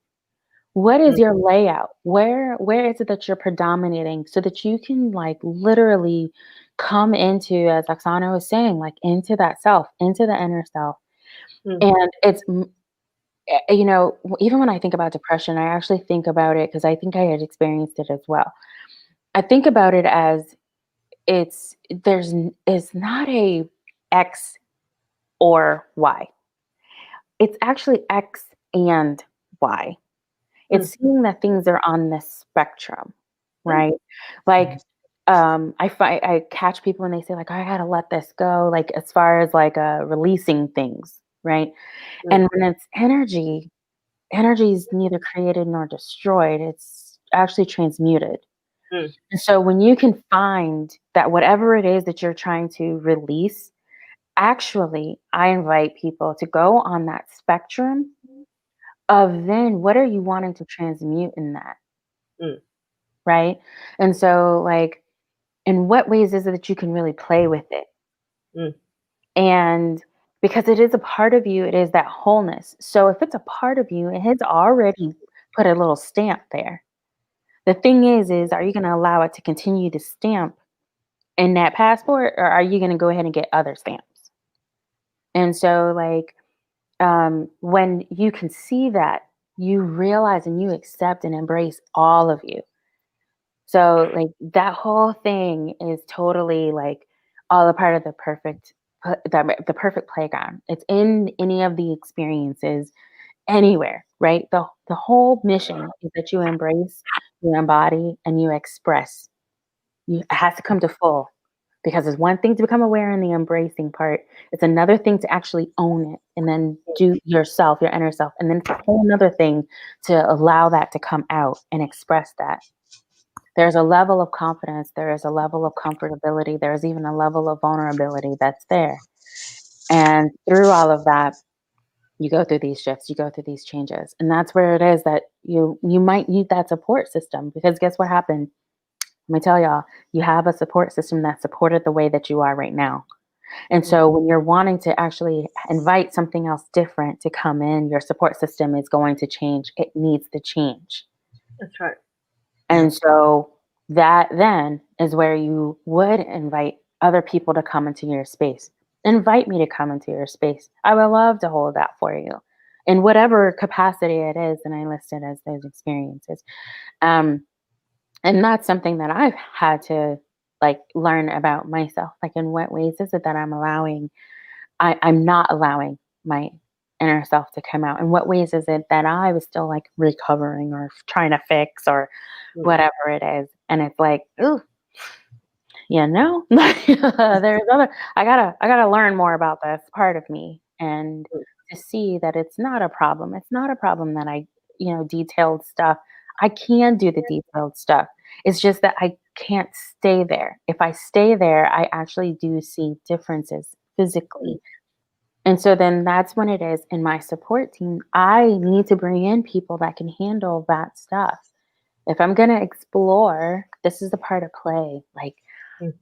What is your layout? Where is it that you're predominating so that you can like literally come into, as Oksana was saying, like into that self, into the inner self. And it's, even when I think about depression, I actually think about it because I think I had experienced it as well. I think about it as it's not a X or Y. It's actually X and Y. It's seeing that things are on this spectrum, right? Like, I catch people when they say like, I gotta let this go, like as far as like releasing things, right? And when it's energy is neither created nor destroyed. It's actually transmuted. And so when you can find that whatever it is that you're trying to release, actually, I invite people to go on that spectrum of then what are you wanting to transmute in that, Mm. right? And so, like, in what ways is it that you can really play with it? Mm. And because it is a part of you, it is that wholeness. So if it's a part of you, it has already put a little stamp there. The thing is are you going to allow it to continue to stamp in that passport, or are you going to go ahead and get other stamps? And so, like, when you can see that, you realize and you accept and embrace all of you. So, like, that whole thing is totally like all a part of the perfect playground. It's in any of the experiences anywhere, right? The whole mission is that you embrace, you embody, and you express. It has to come to full, because it's one thing to become aware in the embracing part. It's another thing to actually own it and then do yourself, your inner self. And then it's a whole another thing to allow that to come out and express that. There's a level of confidence, there is a level of comfortability, there's even a level of vulnerability that's there. And through all of that, you go through these shifts, you go through these changes. And that's where it is that you might need that support system, because guess what happened? Let me tell y'all, you have a support system that supported the way that you are right now. And so when you're wanting to actually invite something else different to come in, your support system is going to change. It needs to change. That's right. And so that then is where you would invite other people to come into your space. Invite me to come into your space. I would love to hold that for you in whatever capacity it is. And I listed as those experiences. And that's something that I've had to like learn about myself. Like, in what ways is it that I'm not allowing my inner self to come out? In what ways is it that I was still like recovering or trying to fix or whatever it is? And it's like, ooh, there's I gotta learn more about this part of me, and to see that it's not a problem. It's not a problem that detailed stuff. I can do the detailed stuff. It's just that I can't stay there. If I stay there, I actually do see differences physically. And so then that's when it is in my support team, I need to bring in people that can handle that stuff. If I'm going to explore, this is the part of play. Like, Mm.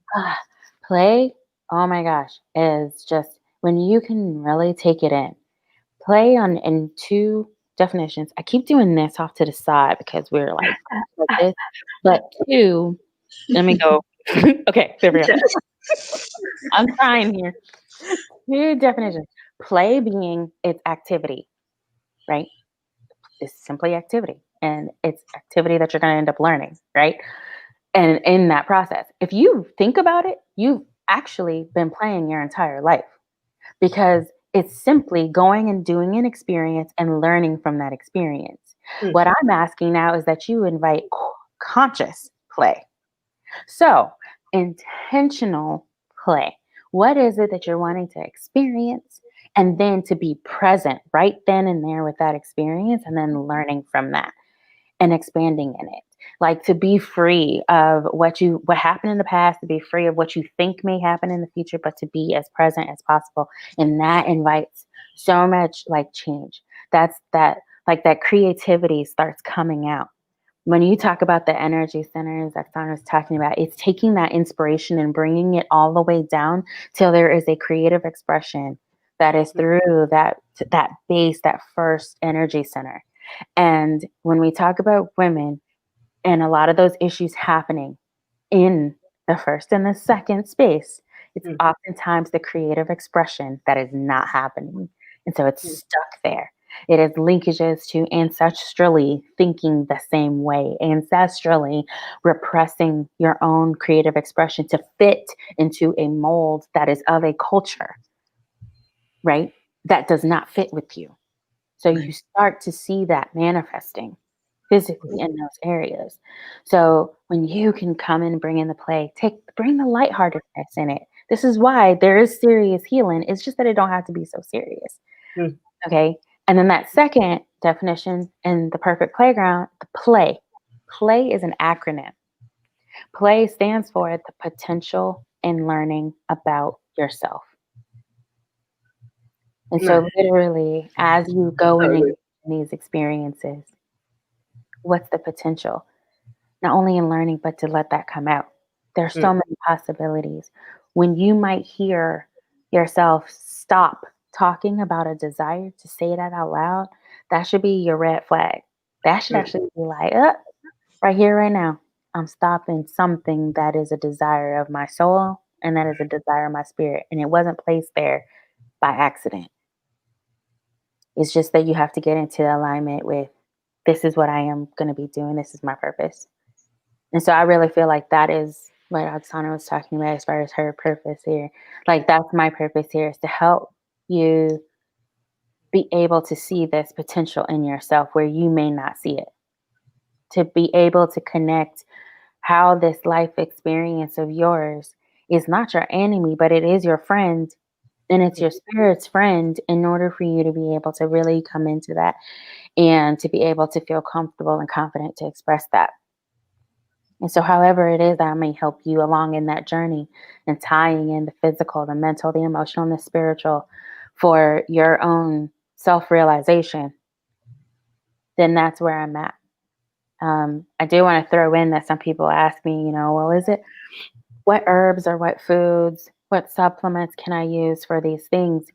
play, oh my gosh, is just when you can really take it in. Play in two definitions. I keep doing this off to the side because we're like this. But two, let me go. Okay, there we go. I'm trying here. Two definitions. Play being its activity, right? It's simply activity. And it's activity that you're going to end up learning, right? And in that process, if you think about it, you've actually been playing your entire life, because it's simply going and doing an experience and learning from that experience. Mm. What I'm asking now is that you invite conscious play. So, intentional play. What is it that you're wanting to experience? And then to be present right then and there with that experience, and then learning from that and expanding in it. Like, to be free of what happened in the past, to be free of what you think may happen in the future, but to be as present as possible. And that invites so much like change. That's that creativity starts coming out. When you talk about the energy centers that Sandra's talking about, it's taking that inspiration and bringing it all the way down till there is a creative expression that is through that base, that first energy center. And when we talk about women and a lot of those issues happening in the first and the second space, it's oftentimes the creative expression that is not happening. And so it's stuck there. It is linkages to ancestrally thinking the same way, ancestrally repressing your own creative expression to fit into a mold that is of a culture, right? That does not fit with you. So you start to see that manifesting physically in those areas. So when you can come and bring in the play, bring the lightheartedness in it. This is why there is serious healing. It's just that it don't have to be so serious. Mm. Okay. And then that second definition in the perfect playground, the play. Play is an acronym. Play stands for the potential in learning about yourself. And so literally, as you go in and in these experiences? What's the potential? Not only in learning, but to let that come out. There's so many possibilities. When you might hear yourself stop talking about a desire to say that out loud, that should be your red flag. That should actually be like, right here, right now, I'm stopping something that is a desire of my soul and that is a desire of my spirit. And it wasn't placed there by accident. It's just that you have to get into alignment with this is what I am going to be doing. This is my purpose. And so I really feel like that is what Oksana was talking about as far as her purpose here. Like that's my purpose here, is to help you be able to see this potential in yourself where you may not see it. To be able to connect how this life experience of yours is not your enemy, but it is your friend. And it's your spirit's friend, in order for you to be able to really come into that and to be able to feel comfortable and confident to express that. And so, however it is that may help you along in that journey and tying in the physical, the mental, the emotional, and the spiritual for your own self-realization, then that's where I'm at. I do want to throw in that some people ask me, well, is it what herbs or what foods, what supplements can I use for these things?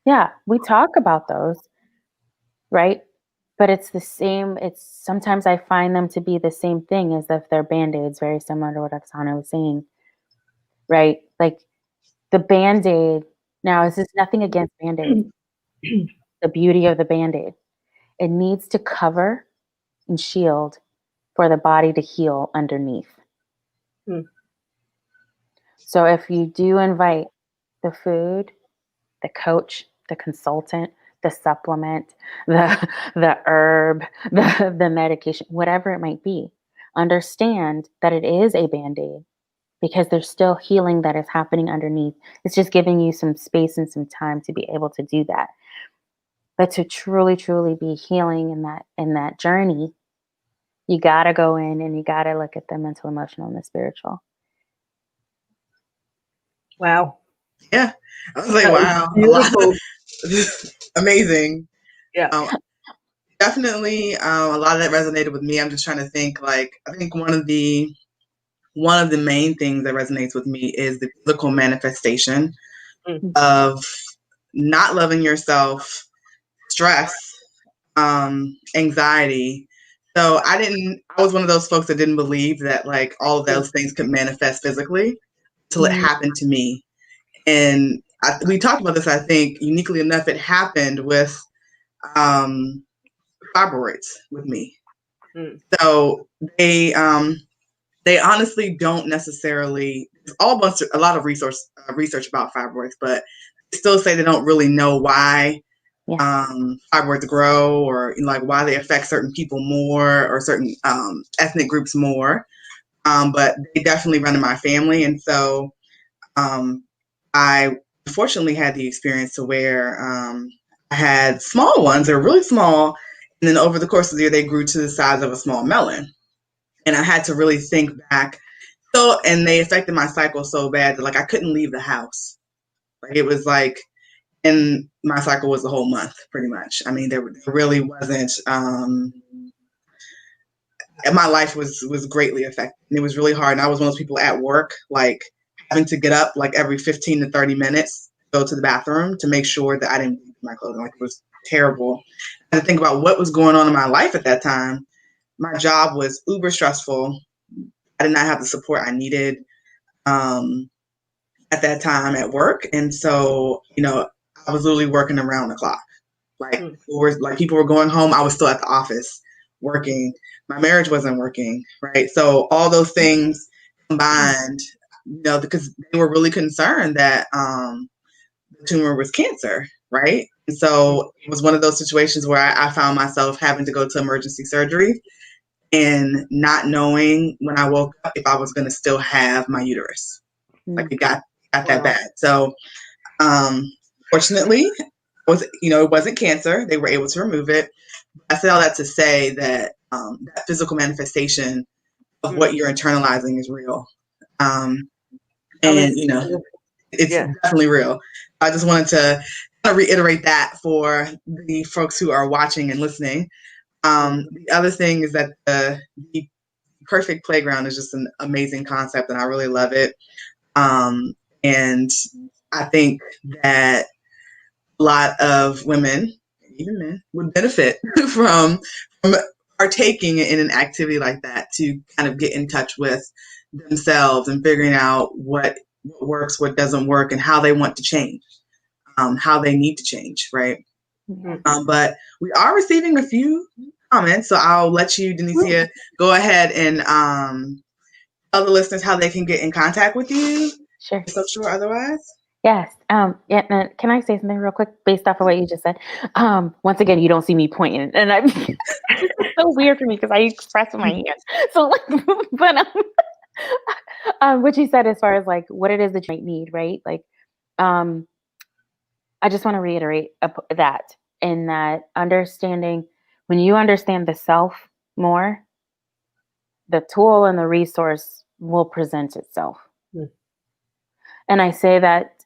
Yeah, we talk about those, right? But it's the same. Sometimes I find them to be the same thing as if they're Band-Aids, very similar to what Oksana was saying, right? Like the Band-Aid, now this is nothing against Band-Aids. The beauty of the Band-Aid, it needs to cover and shield for the body to heal underneath. So if you do invite the food, the coach, the consultant, the supplement, the herb, the medication, whatever it might be, understand that it is a Band-Aid, because there's still healing that is happening underneath. It's just giving you some space and some time to be able to do that. But to truly, truly be healing in that journey, you gotta go in and you gotta look at the mental, emotional, and the spiritual. Wow. Yeah. I was like, That wow. beautiful. Amazing. Yeah. Definitely a lot of that resonated with me. I'm just trying to think, I think one of the main things that resonates with me is the physical manifestation of not loving yourself, stress, anxiety. So I was one of those folks that didn't believe that all of those things could manifest physically until it happened to me. And we talked about this, I think, uniquely enough, it happened with fibroids with me. So they honestly don't necessarily, there's a lot of research about fibroids, but they still say they don't really know why fibroids grow, or why they affect certain people more, or certain ethnic groups more. But they definitely run in my family. And so I unfortunately had the experience to where I had small ones. They're really small. And then over the course of the year, they grew to the size of a small melon. And I had to really think back. And they affected my cycle so bad that I couldn't leave the house. It was and my cycle was the whole month, pretty much. I mean, there really wasn't, my life was greatly affected. And it was really hard. And I was one of those people at work, having to get up every 15 to 30 minutes, go to the bathroom to make sure that I didn't leave my clothing. It was terrible. And to think about what was going on in my life at that time, my job was uber stressful. I did not have the support I needed at that time at work. And so, I was literally working around the clock. People were going home, I was still at the office working. My marriage wasn't working, right? So all those things combined, because they were really concerned that the tumor was cancer, right? And so it was one of those situations where I found myself having to go to emergency surgery and not knowing when I woke up if I was going to still have my uterus. It got that bad. So fortunately, it wasn't cancer. They were able to remove it. I say all that to say that that physical manifestation of what you're internalizing is real. And, it's definitely real. I just wanted to to reiterate that for the folks who are watching and listening. The other thing is that the perfect playground is just an amazing concept, and I really love it. And I think that a lot of women, even men, would benefit from partaking in an activity like that to kind of get in touch with themselves and figuring out what works, what doesn't work, and how they want to change, how they need to change, right? But we are receiving a few comments, so I'll let you, Denicia, go ahead and tell the listeners how they can get in contact with you. Sure. Social or otherwise. Yes. Yeah. Can I say something real quick based off of what you just said? Once again, you don't see me pointing, and it's so weird for me because I express with my hands. So, but what you said as far as like what it is that you might need, right? Like, I just want to reiterate that in that understanding, when you understand the self more, the tool and the resource will present itself. And I say that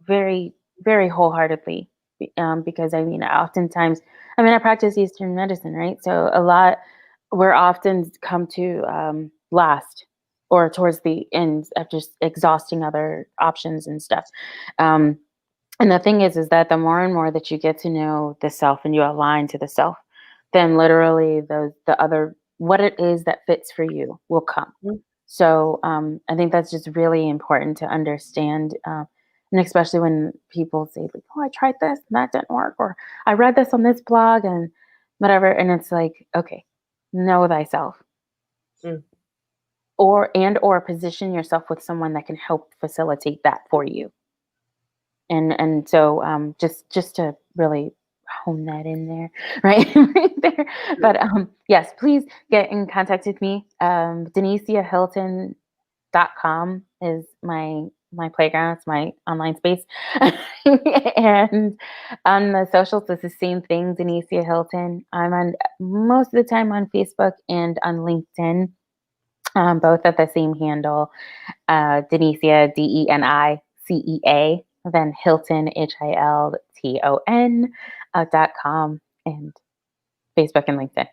very, very wholeheartedly because I mean, oftentimes, I practice Eastern medicine, right? So we're often come to last or towards the end of just exhausting other options and stuff. And the thing is that the more and more that you get to know the self and you align to the self, then literally the other, what it is that fits for you will come. So I think that's just really important to understand. And especially when people say, like, oh, I tried this and that didn't work, or I read this on this blog and whatever. And it's like, okay, know thyself. Or position yourself with someone that can help facilitate that for you. And so just to really hone that in there, right there. But yes, please get in contact with me. DeniciaHilton.com is my playground. It's my online space. And on the socials, it's the same thing, Denicia Hilton. I'm on most of the time on Facebook and on LinkedIn, both at the same handle, Denicia, DENICEA. Then Hilton, HILTON .com, and Facebook and LinkedIn.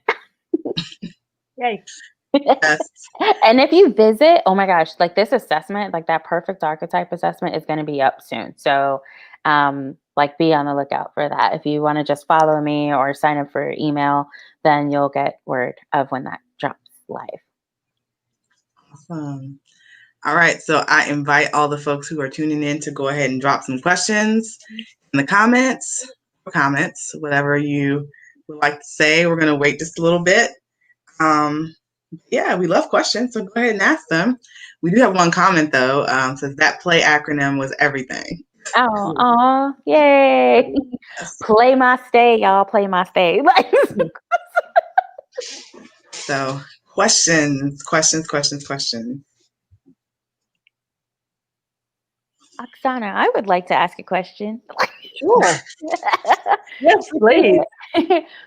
Yay. Yes. And if you visit, oh my gosh, like this assessment, like that perfect archetype assessment is going to be up soon. So like be on the lookout for that. If you want to just follow me or sign up for email, then you'll get word of when that drops live. Awesome. All right, so I invite all the folks who are tuning in to go ahead and drop some questions in the comments, whatever you would like to say. We're going to wait just a little bit. Yeah, we love questions, so go ahead and ask them. We do have one comment, though. Says that play acronym was everything. Oh, yay. Yes. Play my stay, y'all. Play my stay. So questions. Oksana, I would like to ask a question. Sure. Yes, please.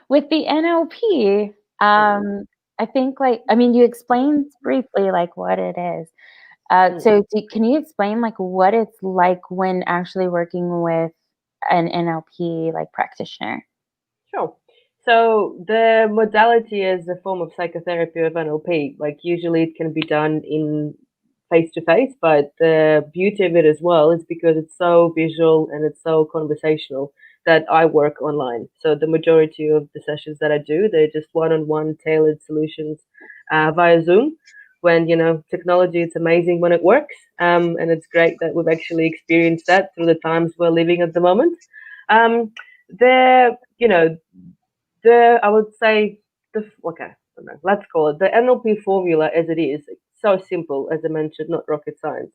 With the NLP, I think you explained briefly like what it is. So can you explain like what it's like when actually working with an NLP like practitioner? Sure. So the modality is a form of psychotherapy of NLP. Like usually it can be done in face-to-face, but the beauty of it as well is because it's so visual and it's so conversational that I work online. So the majority of the sessions that I do, they're just one-on-one tailored solutions via Zoom. When, technology, it's amazing when it works. And it's great that we've actually experienced that through the times we're living at the moment. I would say let's call it the NLP formula as it is. It's so simple, as I mentioned, not rocket science.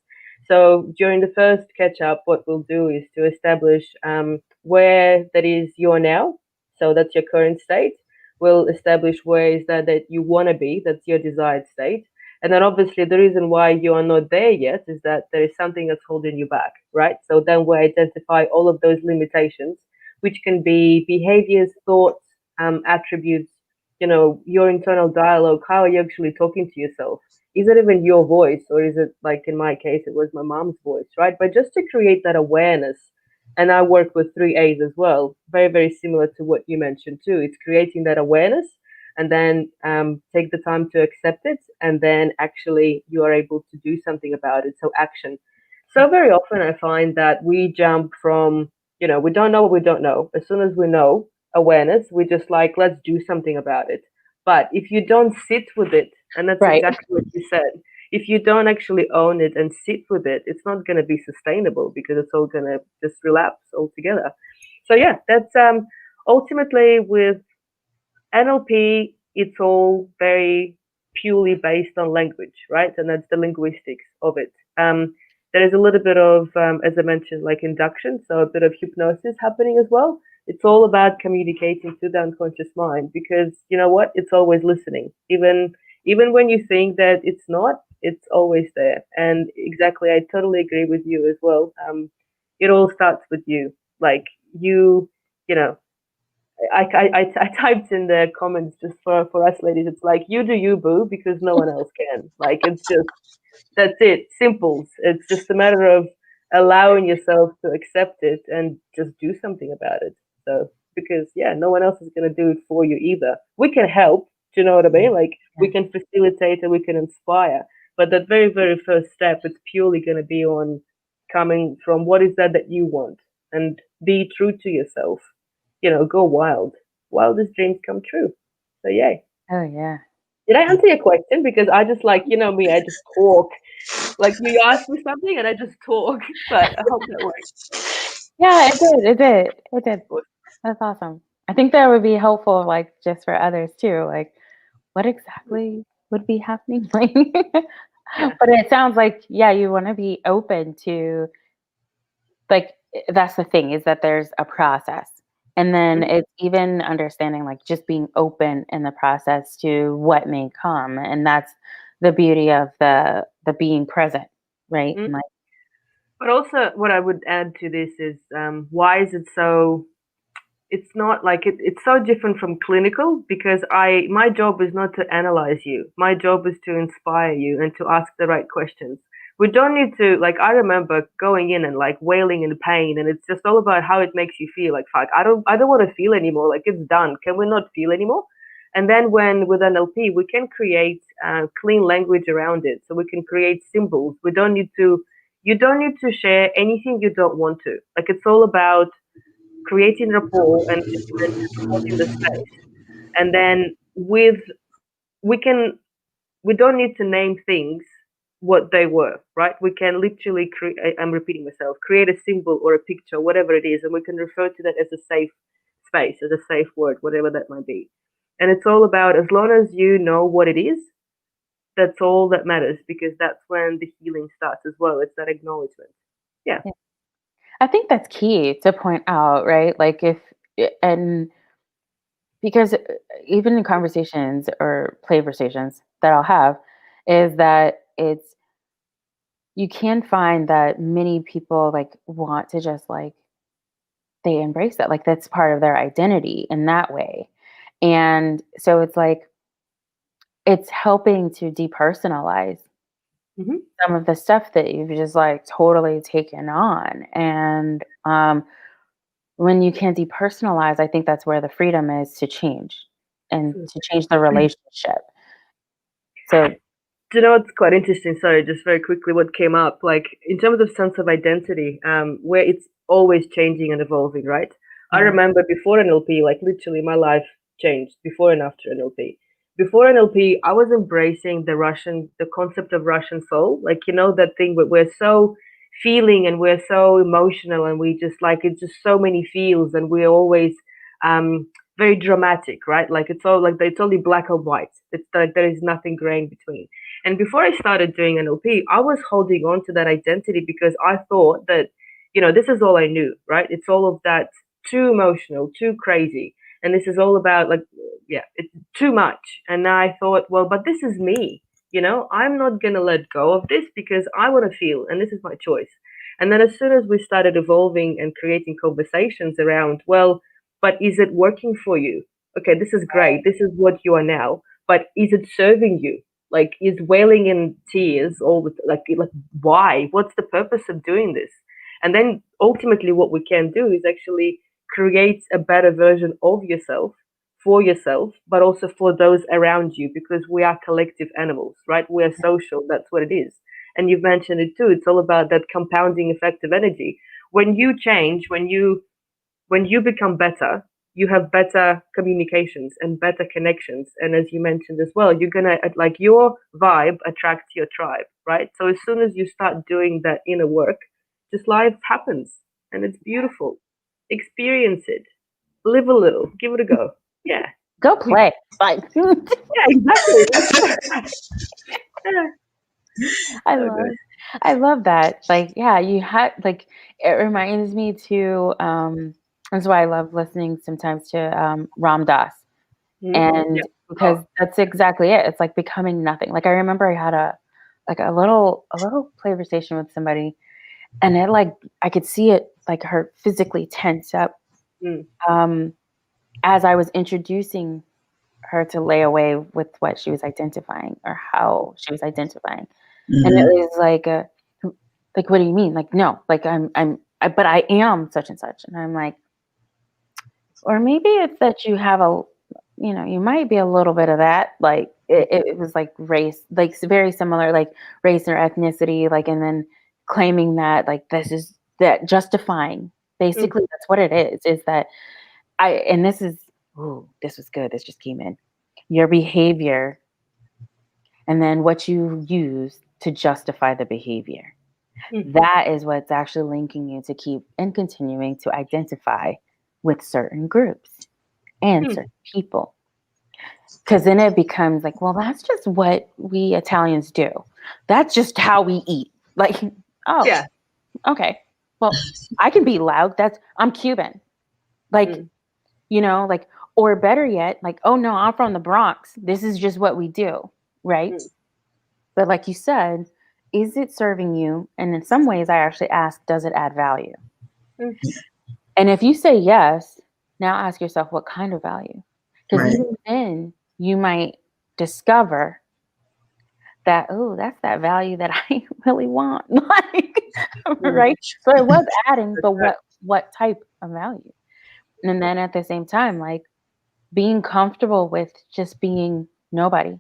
So during the first catch up, what we'll do is to establish where that is you're now. So that's your current state. We'll establish where is that you want to be. That's your desired state. And then obviously the reason why you are not there yet is that there is something that's holding you back, right? So then we identify all of those limitations, which can be behaviors, thoughts, attributes, your internal dialogue. How are you actually talking to yourself? Is it even your voice, or is it, like in my case, it was my mom's voice, right? But just to create that awareness And I work with 3A's as well, very, very similar to what you mentioned too. It's creating that awareness and then take the time to accept it. And then actually you are able to do something about it. So action. So very often I find that we jump from, we don't know what we don't know. As soon as we know awareness, we just like, let's do something about it. But if you don't sit with it, and that's Right. exactly what you said, if you don't actually own it and sit with it, it's not going to be sustainable because it's all going to just relapse altogether. So yeah, that's ultimately with NLP, it's all very purely based on language, right? And that's the linguistics of it. There is a little bit of, as I mentioned, like induction, so a bit of hypnosis happening as well. It's all about communicating to the unconscious mind because you know what? It's always listening. Even when you think that it's not, it's always there. And exactly, I totally agree with you as well. It all starts with you. Like you know, I typed in the comments just for us ladies. It's like you do you, boo, because no one else can. Like it's just that's it. Simples. It's just a matter of allowing yourself to accept it and just do something about it. So because yeah, no one else is gonna do it for you either. We can help. Do you know what I mean? Like we can facilitate and we can inspire. But that very very first step, it's purely gonna be on coming from what is that you want and be true to yourself. Go wild. Wildest dreams come true. So yay. Oh yeah. Did I answer your question? Because I just like, me, I just talk. Like you asked me something and I just talk. But I hope that works. Yeah, it did. That's awesome. I think that would be helpful, like just for others too. Like, what exactly would be happening? Like, Yeah. but it sounds like, yeah, you want to be open to, like, that's the thing is that there's a process. And then Mhm. it's even understanding, like, just being open in the process to what may come. And that's the beauty of the being present, right? Mhm. And like, But also, what I would add to this is why is it so? It's not like it's so different from clinical because my job is not to analyze you. My job is to inspire you and to ask the right questions. We don't need to like I remember going in and like wailing in pain and it's just all about how it makes you feel. Like fuck, I don't want to feel anymore. Like it's done. Can we not feel anymore? And then when with NLP we can create clean language around it. So we can create symbols. You don't need to share anything you don't want to. Like it's all about creating rapport and just holding the space. And then we can we don't need to name things what they were, right? We can literally create. I'm repeating myself. Create a symbol or a picture, whatever it is, and we can refer to that as a safe space, as a safe word, whatever that might be. And it's all about as long as you know what it is, that's all that matters because that's when the healing starts as well. It's that acknowledgement. Yeah. yeah. I think that's key to point out, right? Like, and because even in conversations or conversations that I'll have, is that you can find that many people like want to just like they embrace that, like that's part of their identity in that way. And so it's like it's helping to depersonalize Hmm. some of the stuff that you've just like totally taken on. And when you can depersonalize, I think that's where the freedom is to change and to change the relationship. So Do you know what's quite interesting? Sorry, just very quickly, what came up, like in terms of sense of identity, where it's always changing and evolving, right? I yeah, remember before NLP, like literally my life changed before and after NLP. Before NLP, I was embracing the concept of Russian soul, like that thing where we're so feeling and we're so emotional and we just like it's just so many feels and we're always um very dramatic, right? Like it's all like it's only black or white. It's like there is nothing gray in between. And before I started doing NLP, I was holding on to that identity because I thought that, this is all I knew, right? It's all of that too emotional, too crazy. And this is all about like, yeah, it's too much. And now I thought, well, but this is me. I'm not going to let go of this because I want to feel, and this is my choice. And then as soon as we started evolving and creating conversations around, well, but is it working for you? Okay, this is great. This is what you are now. But is it serving you? Like is wailing in tears all the like why? What's the purpose of doing this? And then ultimately what we can do is actually create a better version of yourself, for yourself, but also for those around you, because we are collective animals, right? We are social. That's what it is. And you've mentioned it too. It's all about that compounding effect of energy. When you change, when you become better, you have better communications and better connections. And as you mentioned as well, you're gonna, like, your vibe attracts your tribe, right? So as soon as you start doing that inner work, just life happens, and it's beautiful. Experience it, live a little, give it a go. Yeah. Go play. Like, Yeah, exactly. Yeah. I love that. Like, yeah, you had like it reminds me to that's why I love listening sometimes to Ram Dass. And Yeah. because that's exactly it. It's like becoming nothing. Like I remember I had a little conversation with somebody, and it like I could see it like her physically tense up Mm. as I was introducing her to lay away with what she was identifying or how she was identifying. And it was like, what do you mean? Like, no, like but I am such and such. And I'm like, or maybe it's that you have you might be a little bit of that. Like it was like race, like very similar, like race or ethnicity, like, and then claiming that like this is that justifying. Basically, that's what it is that and this is, ooh, this was good. This just came in. Your behavior and then what you use to justify the behavior. That is what's actually linking you to keep and continuing to identify with certain groups and certain people. Because then it becomes like, well, that's just what we Italians do. That's just how we eat. Like, oh, Yeah. okay. Well, I can be loud. I'm Cuban. Like, like, or better yet, like, oh no, I'm from the Bronx. This is just what we do. Right. But like you said, is it serving you? And in some ways, I actually ask, does it add value? And if you say yes, now ask yourself, what kind of value? Because even then, you might discover that, oh, that's that value that I really want. Like, right? So it was adding, but what type of value? And then at the same time, like being comfortable with just being nobody.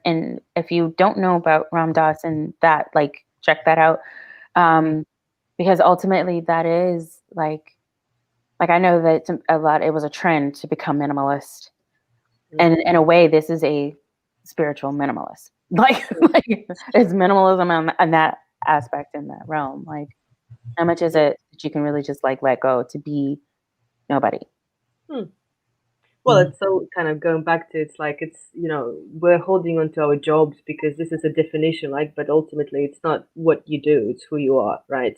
And if you don't know about Ram Dass and that, like, check that out. Because ultimately that is like I know that it was a trend to become minimalist. And in a way, this is a spiritual minimalist. Like it's minimalism in that aspect, in that realm. Like, how much is it that you can really just like let go to be nobody? Well, it's so kind of going back to, it's like, it's, we're holding on to our jobs because this is a definition, like, but ultimately it's not what you do, it's who you are, right?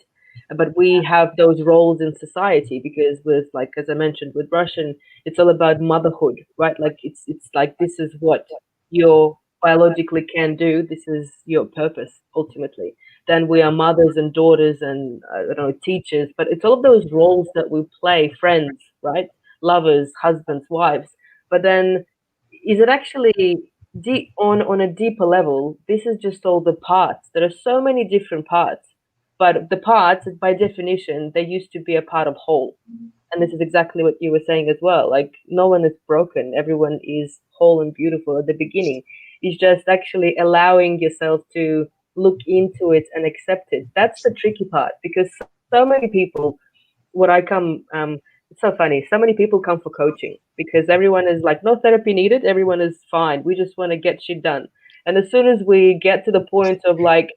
But we have those roles in society because with, like, as I mentioned, with Russian, it's all about motherhood, right? Like it's like, this is what you biologically can do. This is your purpose, ultimately. Then we are mothers and daughters and, I don't know, teachers, but it's all of those roles that we play, friends, right? Lovers, husbands, wives. But then, is it actually deep on a deeper level? This is just all the parts. There are so many different parts, but the parts, by definition, they used to be a part of whole. And this is exactly what you were saying as well. Like, no one is broken. Everyone is whole and beautiful at the beginning. It's just actually allowing yourself to look into it and accept it. That's the tricky part, because so many people, it's so funny. So many people come for coaching because everyone is like, no therapy needed. Everyone is fine. We just want to get shit done. And as soon as we get to the point of like,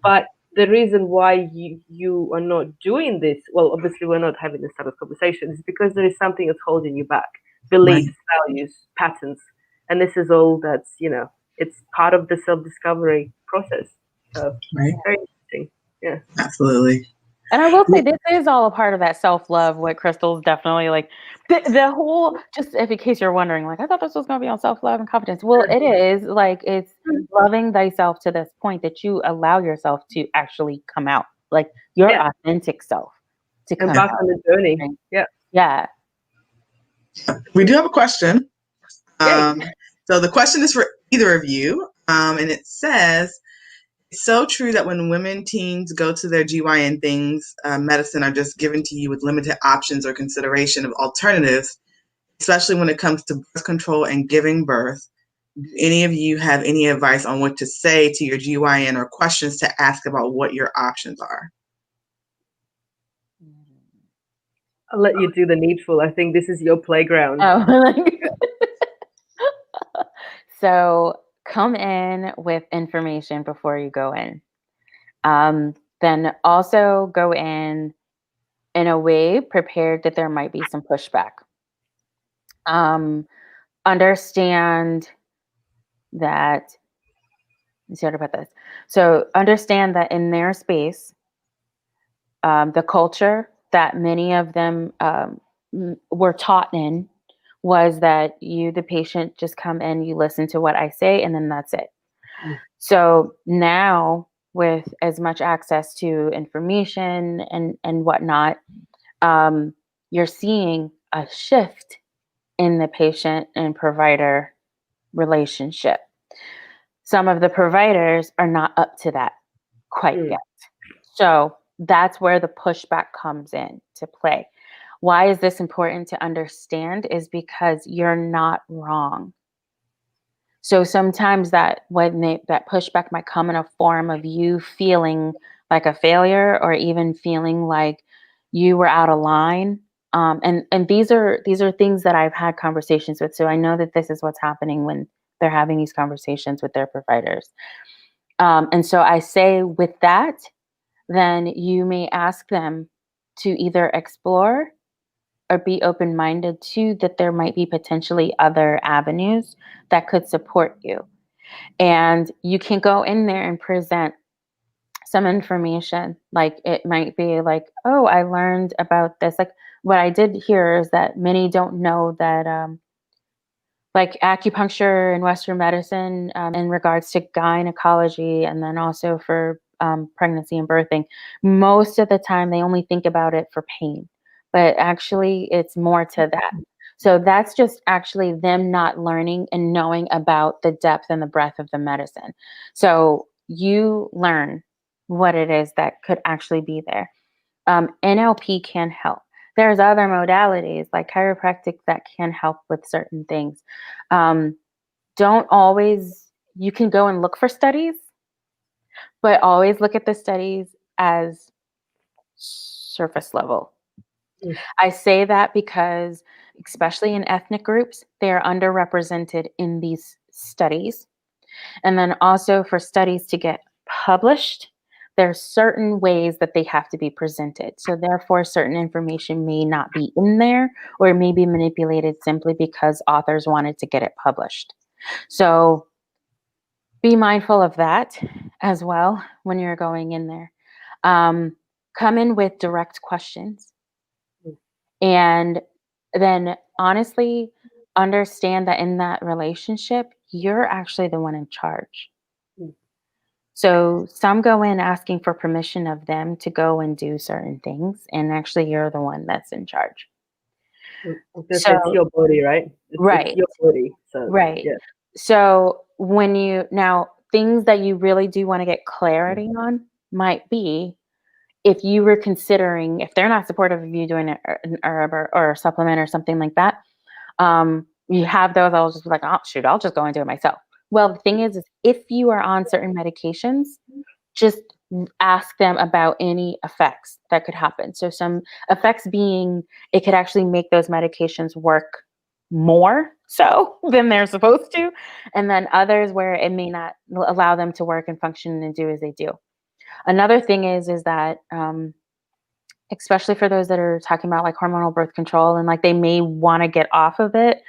but the reason why you are not doing this, well, obviously we're not having this type of conversation, is because there is something that's holding you back. Beliefs, values, patterns. And this is all that's, it's part of the self-discovery process. So very interesting. Yeah. Absolutely. And I will say this is all a part of that self-love, what Crystal's definitely like the whole, just in case you're wondering, like, I thought this was going to be on self-love and confidence. Well, it is like, it's loving thyself to this point that you allow yourself to actually come out, like your authentic self to come back out. on the journey. Yeah. Yeah. We do have a question. So the question is for either of you. And it says, It's so true that when women, teens go to their GYN things, medicine are just given to you with limited options or consideration of alternatives, especially when it comes to birth control and giving birth. Do any of you have any advice on what to say to your GYN or questions to ask about what your options are? I'll let you do the needful. I think this is your playground. Oh, so come in with information before you go in. Then also go in a way prepared that there might be some pushback. Understand that, let's see how to put this. So understand that in their space, the culture that many of them were taught in was that you, the patient, just come in, you listen to what I say, and then that's it. So now, with as much access to information and whatnot, you're seeing a shift in the patient and provider relationship. Some of the providers are not up to that quite yet. So that's where the pushback comes in to play. Why is this important to understand? Is because you're not wrong. So sometimes that pushback might come in a form of you feeling like a failure, or even feeling like you were out of line. And these are things that I've had conversations with. So I know that this is what's happening when they're having these conversations with their providers. And so I say with that, then you may ask them to either explore or be open-minded to that there might be potentially other avenues that could support you. And you can go in there and present some information. Like it might be like, oh, I learned about this. Like what I did hear is that many don't know that like acupuncture and Western medicine in regards to gynecology, and then also for pregnancy and birthing, most of the time they only think about it for pain, but actually it's more to that. So that's just actually them not learning and knowing about the depth and the breadth of the medicine. So you learn what it is that could actually be there. NLP can help. There's other modalities like chiropractic that can help with certain things. Don't always, you can go and look for studies, but always look at the studies as surface level. I say that because, especially in ethnic groups, they are underrepresented in these studies. And then also for studies to get published, there are certain ways that they have to be presented. So therefore, certain information may not be in there, or it may be manipulated simply because authors wanted to get it published. So be mindful of that as well when you're going in there. Come in with direct questions. And then honestly, understand that in that relationship, you're actually the one in charge. So some go in asking for permission of them to go and do certain things, and actually you're the one that's in charge. It's your body, right? Right. It's your body. So Right. yeah. So when now things that you really do want to get clarity on might be if you were considering, if they're not supportive of you doing an herb or a supplement or something like that, you have those, I'll just be like, oh shoot, I'll just go and do it myself. Well, the thing is if you are on certain medications, just ask them about any effects that could happen. So some effects being, it could actually make those medications work more so than they're supposed to. And then others where it may not allow them to work and function and do as they do. Another thing is that, especially for those that are talking about like hormonal birth control and like they may want to get off of it,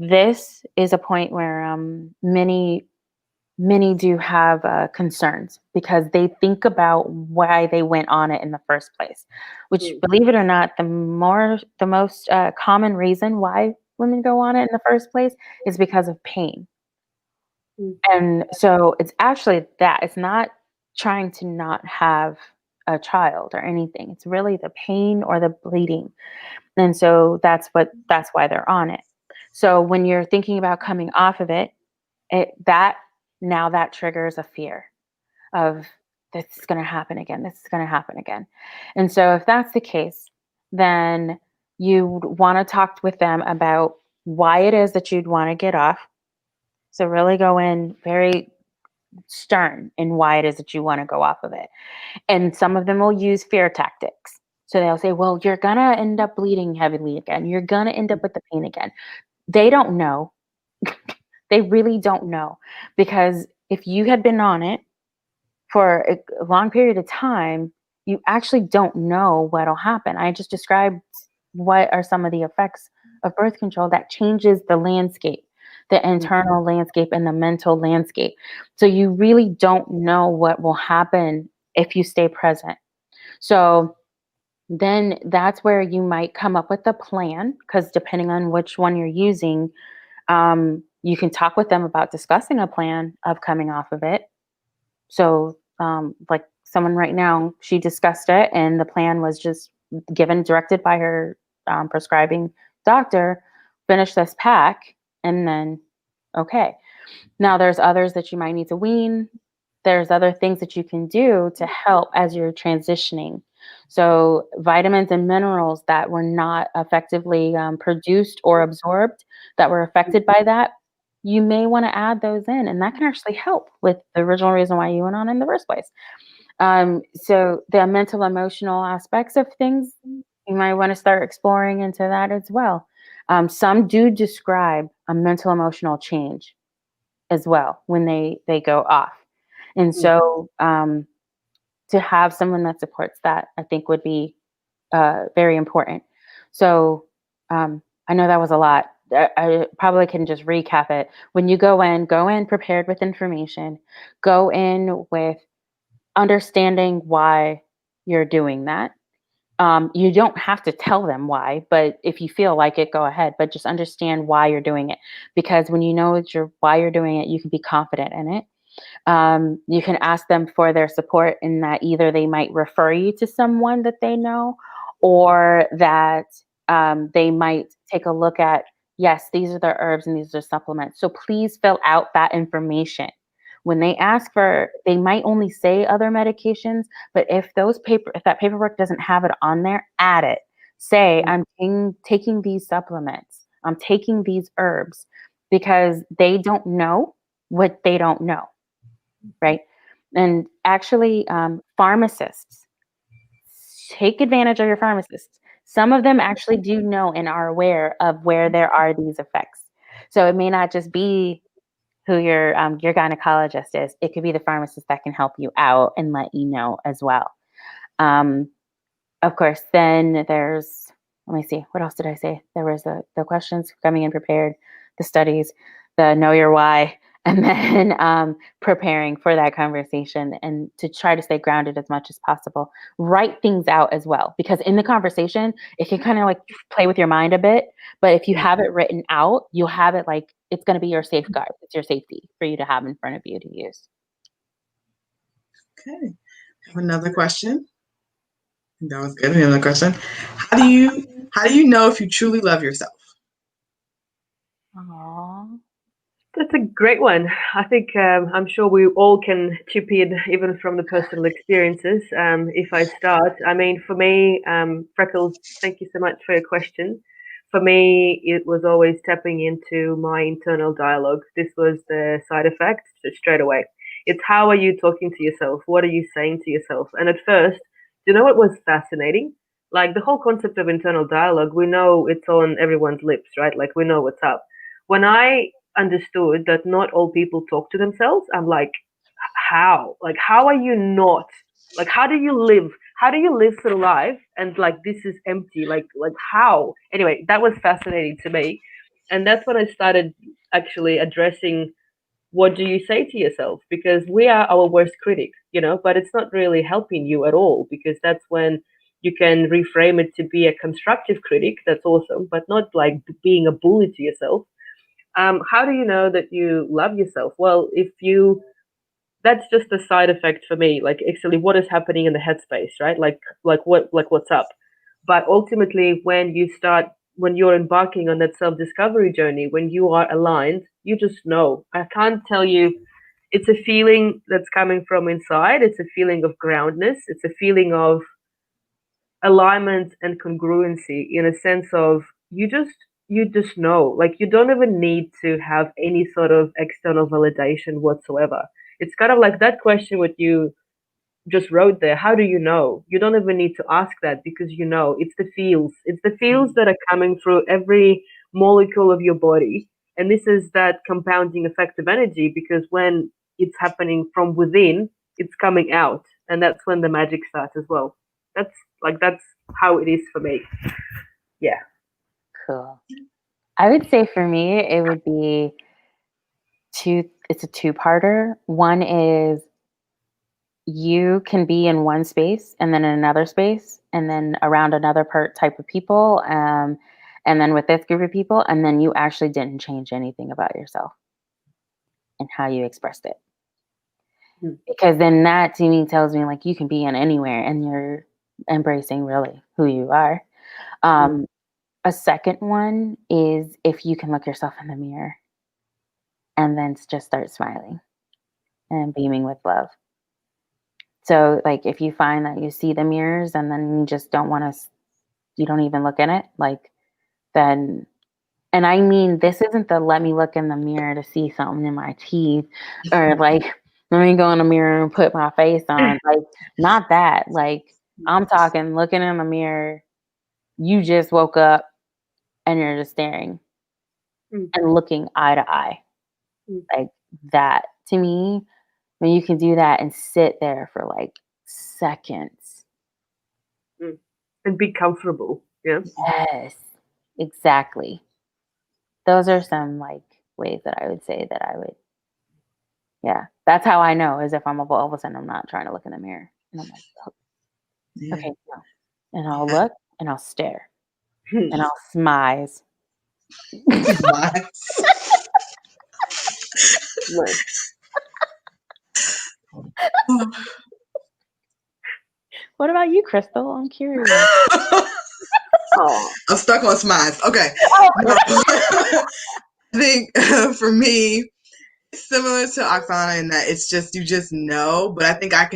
this is a point where many do have concerns because they think about why they went on it in the first place, which, believe it or not, the most common reason why women go on it in the first place is because of pain. And so it's actually that it's not trying to not have a child or anything. It's really the pain or the bleeding. And so that's why they're on it. So when you're thinking about coming off of it, that now that triggers a fear of this is going to happen again. This is going to happen again. And so if that's the case, then you want to talk with them about why it is that you'd want to get off. So really go in very stern in why it is that you want to go off of it. And some of them will use fear tactics. So they'll say, well, you're going to end up bleeding heavily again. You're going to end up with the pain again. They don't know. They really don't know. Because if you had been on it for a long period of time, you actually don't know what'll happen. I just described what are some of the effects of birth control that changes the landscape, the internal landscape and the mental landscape. So you really don't know what will happen if you stay present. So then that's where you might come up with a plan, because depending on which one you're using, you can talk with them about discussing a plan of coming off of it. So like someone right now, she discussed it and the plan was just directed by her prescribing doctor, finish this pack and then, okay. Now there's others that you might need to wean. There's other things that you can do to help as you're transitioning. So vitamins and minerals that were not effectively produced or absorbed, that were affected by that, you may want to add those in, and that can actually help with the original reason why you went on in the first place. So the mental, emotional aspects of things, you might want to start exploring into that as well. Some do describe a mental, emotional change as well when they go off. And so to have someone that supports that, I think would be very important. So I know that was a lot. I probably can just recap it. When you go in prepared with information, go in with understanding why you're doing that. You don't have to tell them why, but if you feel like it, go ahead, but just understand why you're doing it. Because when you know why you're doing it, you can be confident in it. You can ask them for their support in that either they might refer you to someone that they know, or that they might take a look at, yes, these are the herbs and these are supplements. So please fill out that information. When they ask for, they might only say other medications, but if that paperwork doesn't have it on there, add it. Say, I'm taking these supplements, I'm taking these herbs, because they don't know what they don't know. Right. And actually, pharmacists, take advantage of your pharmacists. Some of them actually do know and are aware of where there are these effects. So it may not just be who your gynecologist is. It could be the pharmacist that can help you out and let you know as well. Of course, then there's, let me see, what else did I say? There was the questions, coming in prepared, the studies, the know your why, and then preparing for that conversation and to try to stay grounded as much as possible. Write things out as well, because in the conversation, it can kind of like play with your mind a bit. But if you have it written out, you'll have it like, it's going to be your safeguard. It's your safety for you to have in front of you to use. Okay. I have another question. That was good. Another question. How do you know if you truly love yourself? Aww. That's a great one. I think I'm sure we all can chip in, even from the personal experiences. If I start, I mean, for me, Freckles, thank you so much for your question. For me, it was always tapping into my internal dialogue. This was the side effect straight away. It's how are you talking to yourself? What are you saying to yourself? And at first, do you know what was fascinating? Like the whole concept of internal dialogue, we know it's on everyone's lips, right? Like we know what's up. When I understood that not all people talk to themselves, I'm like, how? Like, how are you not? Like, how do you live? How do you live through life and like this is empty? Like how? Anyway, that was fascinating to me, and that's when I started actually addressing what do you say to yourself, because we are our worst critic, but it's not really helping you at all, because that's when you can reframe it to be a constructive critic. That's awesome, but not like being a bully to yourself. How do you know that you love yourself? Well, that's just a side effect for me. Like actually, what is happening in the headspace, right? Like what's up? But ultimately, when you're embarking on that self-discovery journey, when you are aligned, you just know. I can't tell you it's a feeling that's coming from inside. It's a feeling of groundness. It's a feeling of alignment and congruency, in a sense of you just know, like, you don't even need to have any sort of external validation whatsoever. It's kind of like that question what you just wrote there. How do you know? You don't even need to ask that, because you know. It's the feels that are coming through every molecule of your body. And this is that compounding effect of energy, because when it's happening from within, it's coming out, and that's when the magic starts as well. That's how it is for me. Yeah. Cool. I would say for me, it would be it's a two-parter. One is you can be in one space and then in another space and then around another type of people, and then with this group of people, and then you actually didn't change anything about yourself and how you expressed it. Because then that to me tells me, like, you can be in anywhere and you're embracing really who you are. A second one is if you can look yourself in the mirror and then just start smiling and beaming with love. So, like, if you find that you see the mirrors and then you just don't want to, you don't even look in it, like, then, and I mean, this isn't the let me look in the mirror to see something in my teeth, or like, let me go in the mirror and put my face on. Like, not that. Like, I'm talking looking in the mirror. You just woke up and you're just staring and looking eye to eye. Like, that to me, when you can do that and sit there for like seconds and be comfortable. Yeah. Yes, exactly. Those are some like ways that I would say that I would. Yeah, that's how I know, is if I'm all of a sudden I'm not trying to look in the mirror and I'm like, oh, okay, no. And I'll look and I'll stare and I'll smize. What about you, Crystal? I'm curious. I'm stuck on smiles. Okay. I think for me, it's similar to Oksana in that it's just, you just know, but I think I'll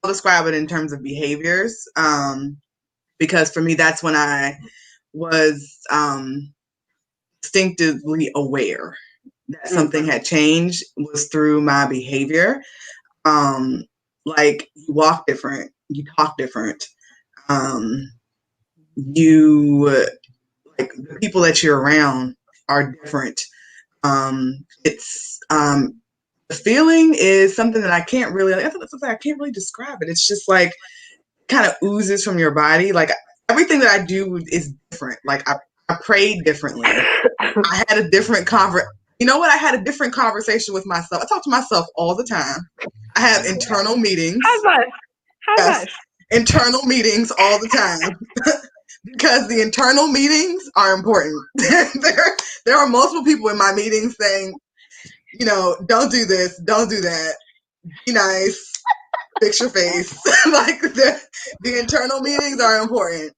describe it in terms of behaviors. Because for me, that's when I was instinctively aware that something had changed, was through my behavior. Like, you walk different, you talk different, you, like, the people that you're around are different. It's the feeling is something that I can't really, I thought that's something I can't really describe it. It's just like, kind of oozes from your body. Like, everything that I do is different. Like, I prayed differently. I had a different you know what? I had a different conversation with myself. I talk to myself all the time. I have internal meetings. Yes, internal meetings all the time. Because the internal meetings are important. There are multiple people in my meetings saying, you know, don't do this, don't do that, be nice, fix your face. Like, the internal meetings are important.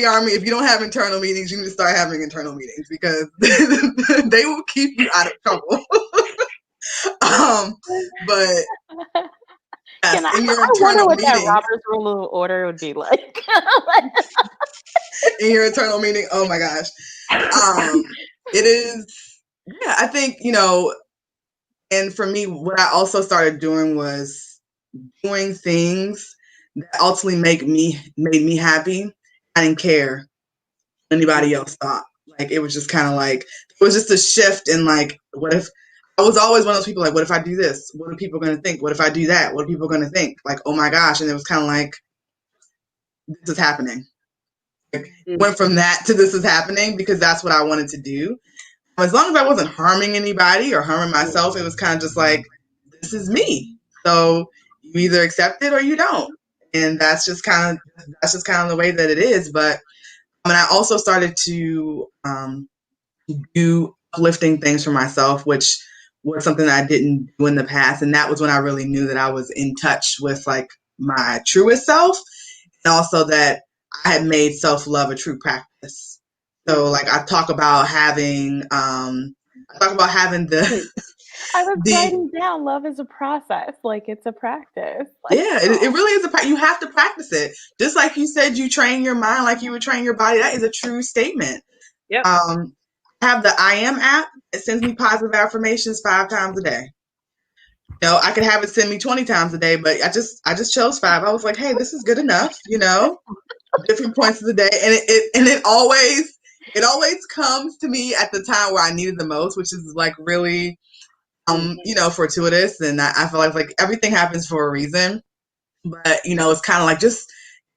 Army, if you don't have internal meetings, you need to start having internal meetings, because they will keep you out of trouble. But yes, in your internal what meetings, that Robert's Rule of Order would be like. in your internal meeting, oh my gosh, it is. Yeah, I think, you know, and for me, what I also started doing was doing things that ultimately made me happy. I didn't care what anybody else thought. Like, it was just kind of like, it was just a shift in, like, what if, I was always one of those people, like, what if I do this? What are people going to think? What if I do that? What are people going to think? Like, oh my gosh. And it was kind of like, this is happening. Like, went from that to this is happening, because that's what I wanted to do. As long as I wasn't harming anybody or harming myself, it was kind of just like, this is me. So you either accept it or you don't. And that's just kind of the way that it is. But I mean, I also started to do uplifting things for myself, which was something that I didn't do in the past. And that was when I really knew that I was in touch with, like, my truest self, and also that I had made self-love a true practice. So, like, I talk about having the I was The writing down love is a process, like it's a practice. Like, Yeah, it really is you have to practice it. Just like you said, you train your mind like you would train your body. That is a true statement. Yep. I have the I Am app. It sends me positive affirmations 5 times a day. I could have it send me 20 times a day, but I just chose 5. I was like, hey, this is good enough. Different points of the day, and it always comes to me at the time where I need it the most, which is like really fortuitous, and I feel like everything happens for a reason. But it's kind of like just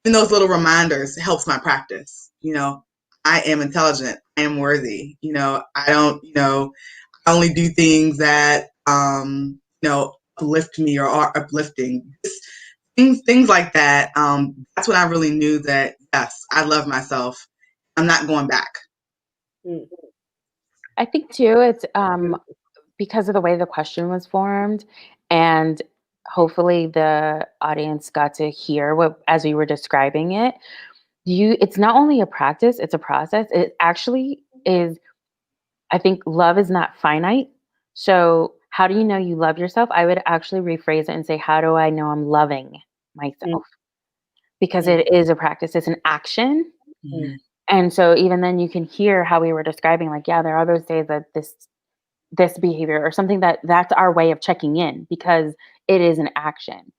in those little reminders helps my practice. I am intelligent. I am worthy. I don't. I only do things that uplift me or are uplifting. Just things like that. That's when I really knew that yes, I love myself. I'm not going back. I think too, it's because of the way the question was formed, and hopefully the audience got to hear what as we were describing it. It's not only a practice, it's a process. It actually is. I think love is not finite. So how do you know you love yourself? I would actually rephrase it and say, how do I know I'm loving myself? Because it is a practice, it's an action. Mhm. And so even then you can hear how we were describing, like, yeah, there are those days that this behavior or something that's our way of checking in because it is an action.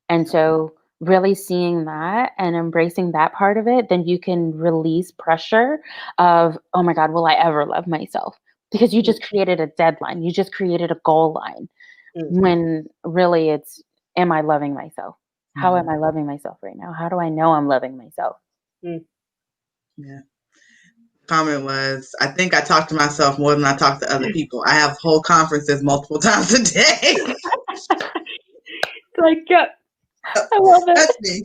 And so really seeing that and embracing that part of it, then you can release pressure of, oh my God, will I ever love myself? Because you just created a deadline. You just created a goal line when really it's, am I loving myself? How am I loving myself right now? How do I know I'm loving myself? Yeah. Comment was, I think I talk to myself more than I talk to other people. I have whole conferences multiple times a day. Like, yeah, I love it. That's me.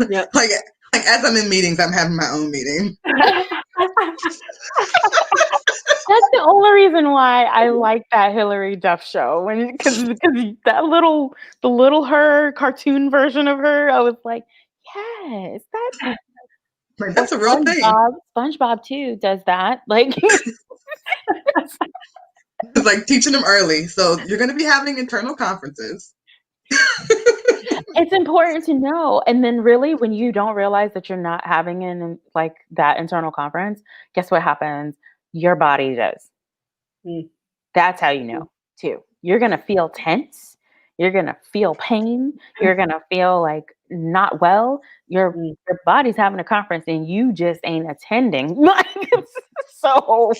yeah. Like as I'm in meetings, I'm having my own meeting. That's the only reason why I like that Hillary Duff show because that the little her cartoon version of her, I was like, yes, that's Like that's a real thing. SpongeBob too does that. Like, It's like teaching them early. So you're going to be having internal conferences. it's important to know. And then really when you don't realize that you're not having like that internal conference, guess what happens? Your body does. That's how you know too. You're going to feel tense. You're going to feel pain. You're going to feel like not well. Your body's having a conference and you just ain't attending. So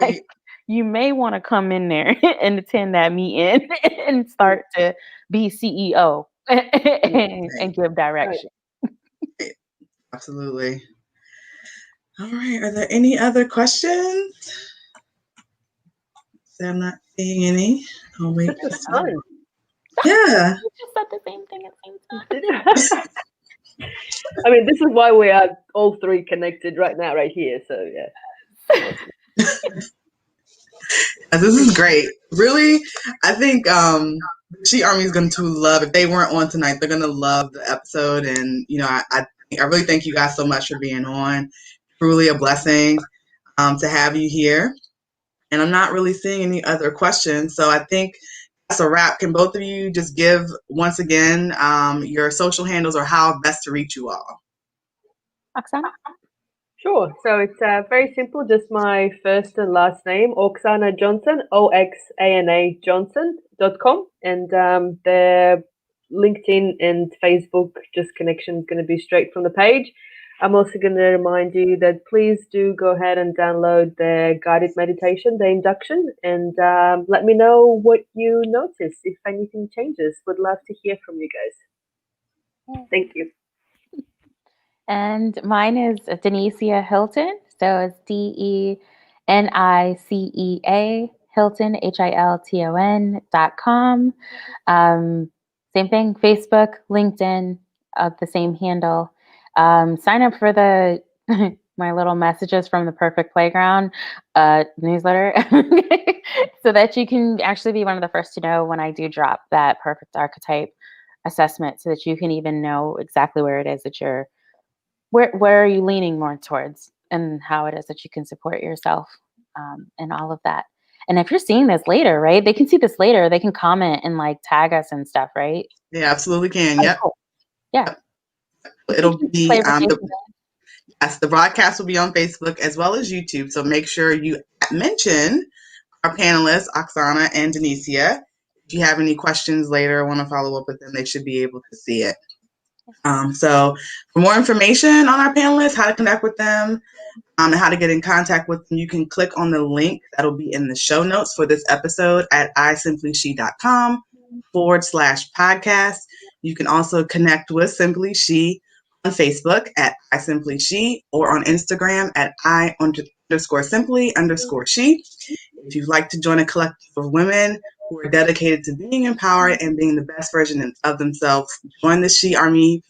like you may want to come in there and attend that meeting and start to be CEO and give direction. Right. Absolutely. All right. Are there any other questions? I'm not seeing any. I'll wait. Yeah. You just said the same thing at the same time. I mean, this is why we are all 3 connected right now, right here. So yeah. This is great. Really, I think She Army is going to love. If they weren't on tonight, they're going to love the episode. And I really thank you guys so much for being on. Truly a blessing to have you here. And I'm not really seeing any other questions, so I think that's a wrap. Can both of you just give once again your social handles or how best to reach you all? Oksana? Sure. So it's very simple. Just my first and last name, Oksana Johnson, OXANA Johnson.com. And the LinkedIn and Facebook just connection is going to be straight from the page. I'm also going to remind you that please do go ahead and download the guided meditation, the induction, and let me know what you notice, if anything changes. Would love to hear from you guys. Thank you. And mine is Denicea Hilton. So it's DENICEA Hilton, HILTON.com. Same thing, Facebook, LinkedIn, the same handle. Sign up for the my little messages from the Perfect Playground newsletter so that you can actually be one of the first to know when I do drop that perfect archetype assessment, so that you can even know exactly where it is that you're where are you leaning more towards and how it is that you can support yourself and all of that. And if you're seeing this later, right, they can see this later. They can comment and like tag us and stuff, right? Yeah, absolutely can. Oh, Yep. cool. Yeah. It'll be Clarification. yes, the broadcast will be on Facebook as well as YouTube. So make sure you mention our panelists, Oksana and Denicia. If you have any questions later or want to follow up with them, they should be able to see it. So for more information on our panelists, how to connect with them, and how to get in contact with them, you can click on the link that'll be in the show notes for this episode at isimplyShe.com/podcast. You can also connect with Simply She on Facebook at isimplyShe or on Instagram at I_simply_she. If you'd like to join a collective of women who are dedicated to being empowered and being the best version of themselves, join the She Army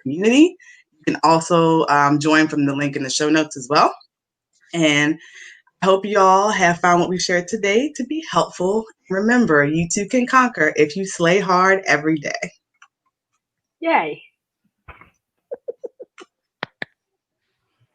community. You can also join from the link in the show notes as well. And I hope you all have found what we shared today to be helpful. Remember, you too can conquer if you slay hard every day. Yay.